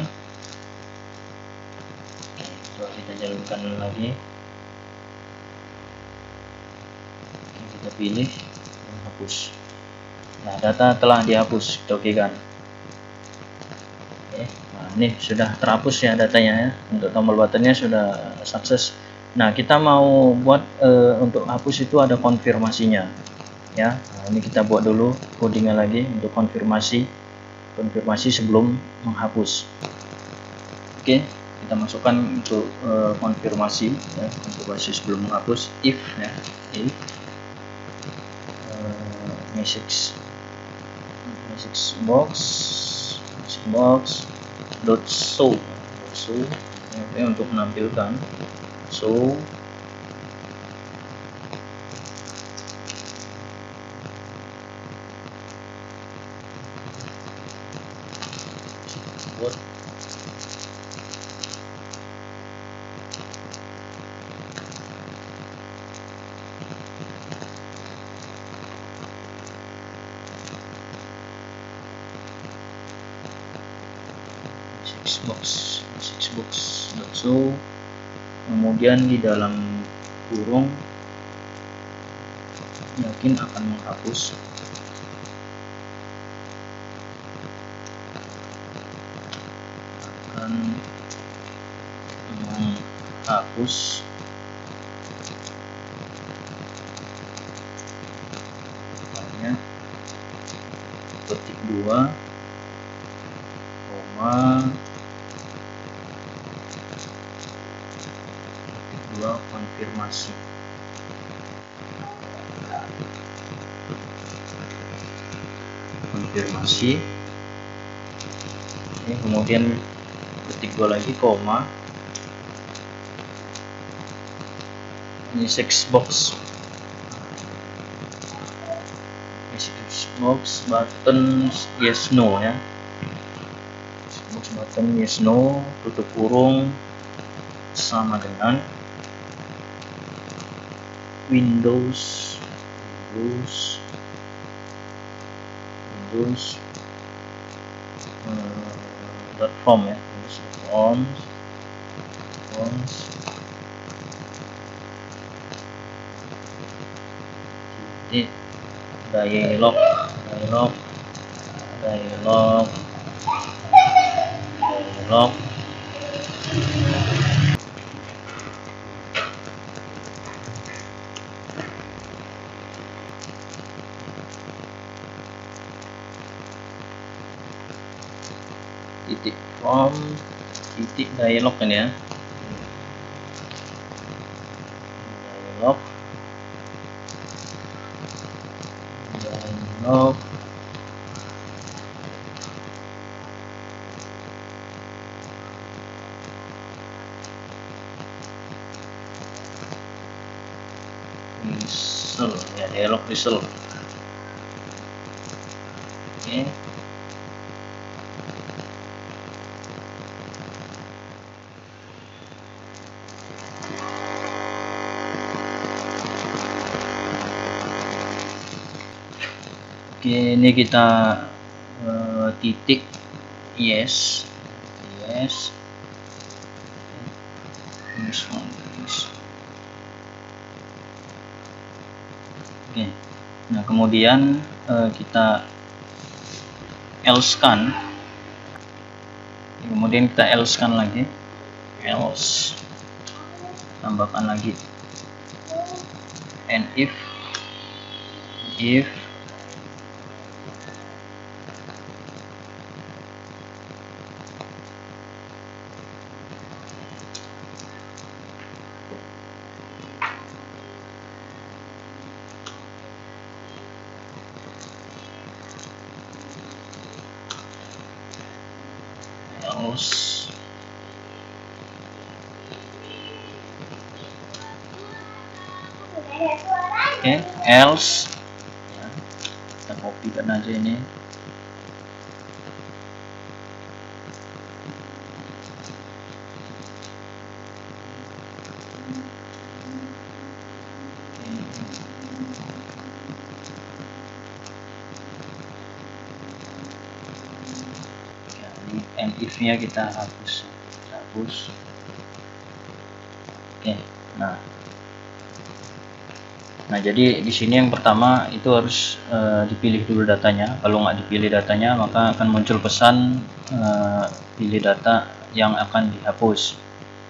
Oke, coba kita jalankan lagi. Kita pilih dan hapus. Nah, data telah dihapus, kita oke kan. Oke, nah ini sudah terhapus ya datanya ya. Untuk tombol buttonnya sudah sukses. Nah, kita mau buat untuk hapus itu ada konfirmasinya ya. Nah, ini kita buat dulu codingnya lagi untuk konfirmasi sebelum menghapus. Oke, kita masukkan untuk konfirmasi ya, konfirmasi sebelum menghapus, if ya, if message box dot show ya, untuk menampilkan show what message box dot show, kemudian di dalam kurung yakin akan menghapus, ketik 2 koma konfirmasi Oke, kemudian ketik 2 lagi koma, ini text box, button yes no ya, box button yes no tutup kurung sama dengan Windows .com ya, Windows.com titik dialog titik form titik dialog ini ya, dialog result ya, dialog result. Oke. Oke, ini kita titik yes. Oke. Nah, kemudian kita else scan. Kemudian kita else scan lagi. Else. Tambahkan lagi. And if else ya, kita kopikan aja ini. And if-nya kita hapus. Oke, nah jadi di sini yang pertama itu harus dipilih dulu datanya. Kalau nggak dipilih datanya, maka akan muncul pesan pilih data yang akan dihapus.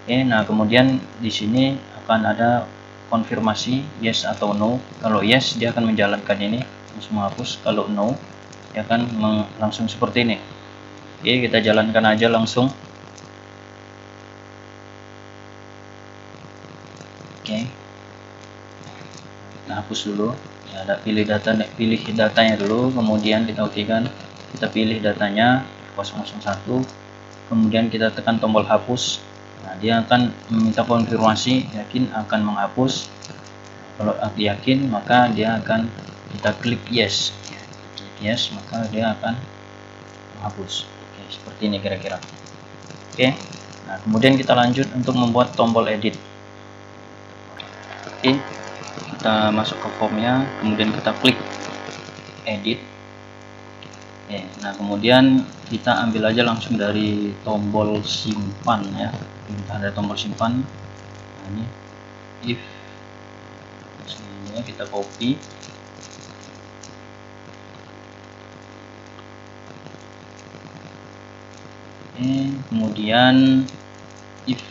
Oke, nah kemudian di sini akan ada konfirmasi yes atau no. Kalau yes, dia akan menjalankan ini langsung menghapus. Kalau no, dia akan langsung seperti ini. Oke, kita jalankan aja langsung. Oke, kita hapus dulu ya, ada pilih datanya dulu, kemudian kita okekan, kita pilih datanya 001, kemudian kita tekan tombol hapus. Nah, dia akan meminta konfirmasi yakin akan menghapus. Kalau yakin, maka dia akan kita klik yes, maka dia akan menghapus. Oke, seperti ini kira-kira. Oke, nah kemudian kita lanjut untuk membuat tombol edit. Oke, kita masuk ke formnya, kemudian kita klik edit. Oke, nah kemudian kita ambil aja langsung dari tombol simpan ya, ada tombol simpan. Nah, ini if sini kita copy. Oke, kemudian if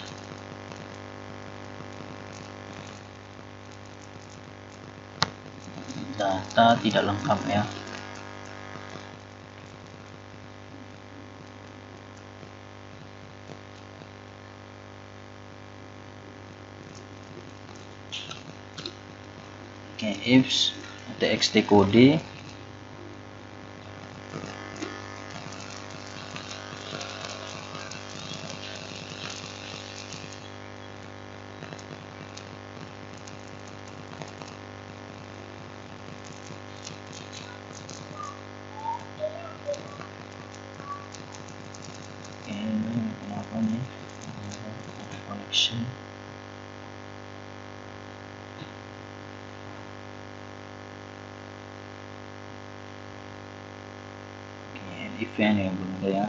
data tidak lengkap ya. Oke, if txt kode action. And event yang belum ada ya,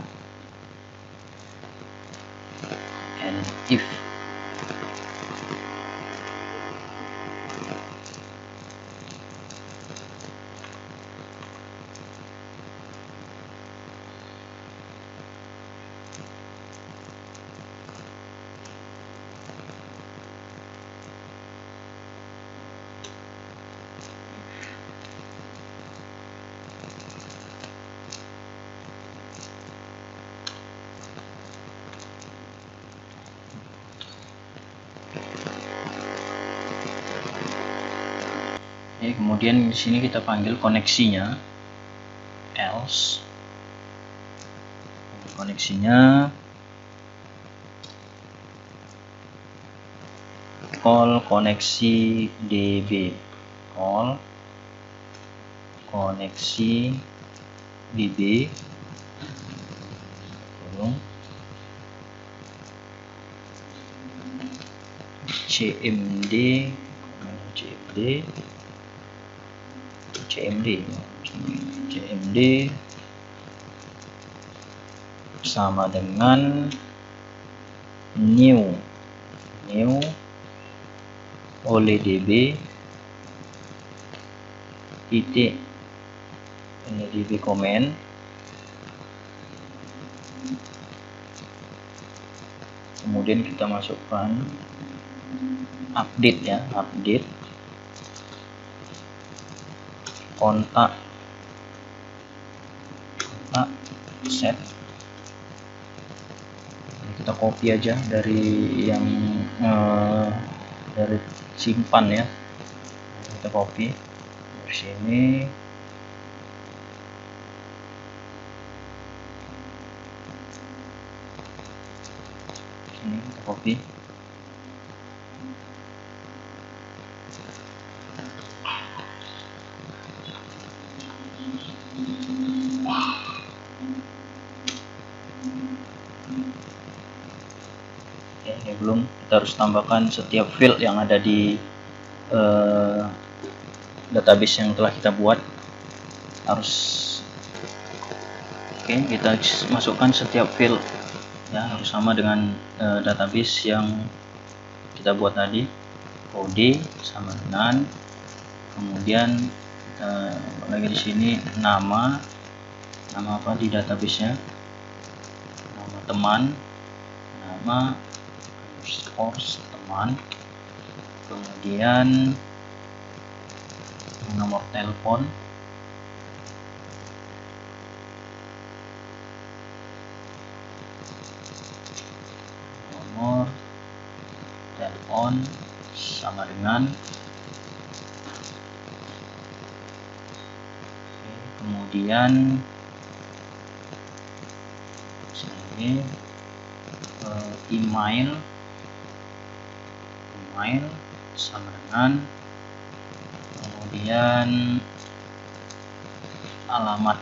and if. Oke, kemudian di sini kita panggil koneksinya else. Koneksinya call koneksi DB, call koneksi DB CMD sama dengan new oleh DB titik ini DB comment, kemudian kita masukkan update ya, update kontak set. Ini kita copy aja dari yang dari simpan ya, kita copy dari sini. Ini kita copy. Ini belum, kita harus tambahkan setiap field yang ada di database yang telah kita buat harus. Oke, kita masukkan setiap field ya, harus sama dengan database yang kita buat tadi. Kode sama dengan, kemudian lagi di sini nama apa di database-nya, nama teman, nama underscore teman, kemudian nomor telepon, sama dengan, kemudian sini email sama dengan, kemudian alamat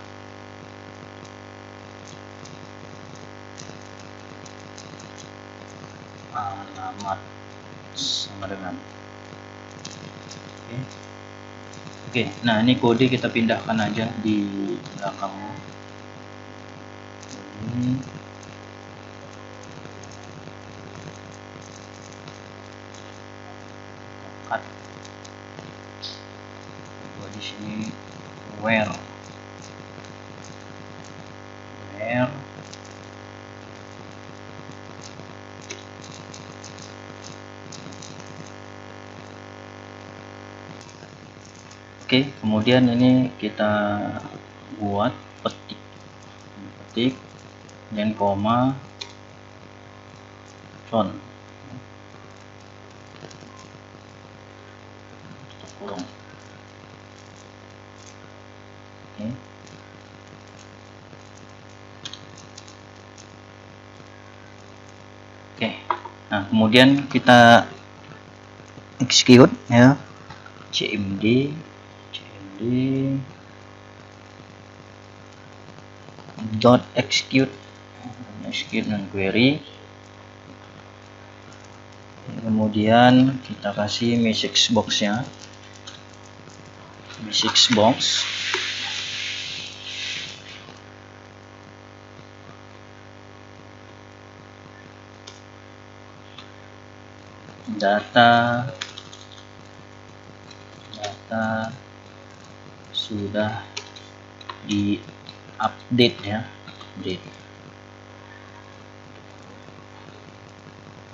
sama dengan. Oke, nah ini kode kita pindahkan aja di belakangnya. Ini cut. Buat di sini where Oke, kemudian ini kita buat petik dan koma font kurung. Oke, nah kemudian kita execute ya, cmd execute dan query. Kemudian kita kasih message box-nya, message box. Data sudah di-update ya, update.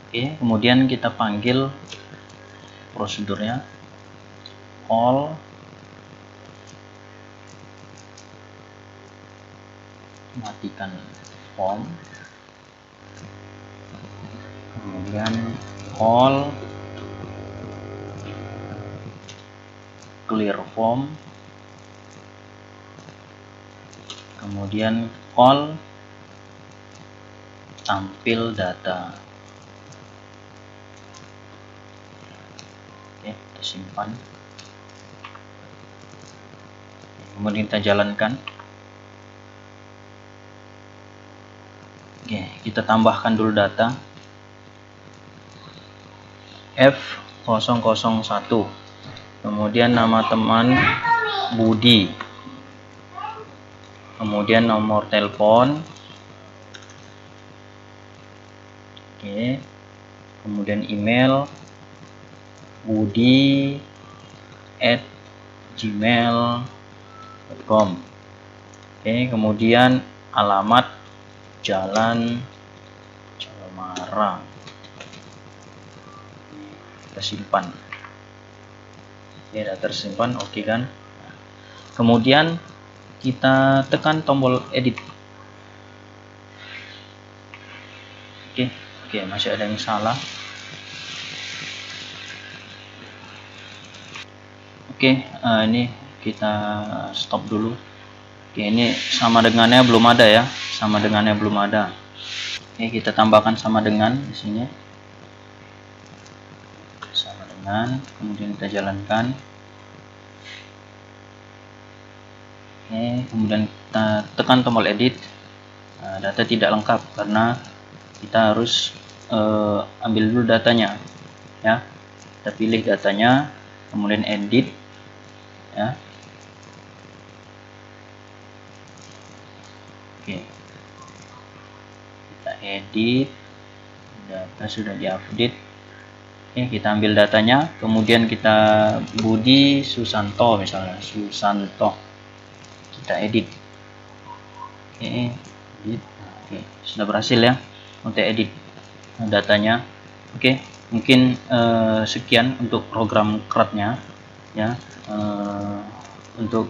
Oke, kemudian kita panggil prosedurnya all matikan form, kemudian all clear form, kemudian all tampil data. Oke, kita simpan, kemudian kita jalankan. Oke, kita tambahkan dulu data F001, kemudian nama teman Budi, kemudian nomor telepon, oke, kemudian email budi@gmail.com, oke, kemudian alamat Jalan Cemara. Kita simpan. Oke, sudah tersimpan, oke kan. Kemudian kita tekan tombol edit. Oke, masih ada yang salah. Oke, ini kita stop dulu. Oke, ini sama dengannya belum ada ya, sama dengannya belum ada. Oke, kita tambahkan sama dengan di sini, sama dengan, kemudian kita jalankan. Oke, kemudian kita tekan tombol edit. Nah, data tidak lengkap karena kita harus ambil dulu datanya ya. Kita pilih datanya, kemudian edit ya. Oke, kita edit, data sudah diupdate. Oke, kita ambil datanya, kemudian kita Budi Susanto misalnya, Susanto, kita edit. Oke, edit. Oke, sudah berhasil ya untuk edit datanya. Oke, mungkin sekian untuk program CRUD-nya ya. Untuk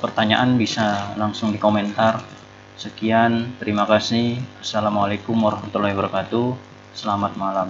pertanyaan bisa langsung di komentar. Sekian, terima kasih. Assalamualaikum warahmatullahi wabarakatuh. Selamat malam.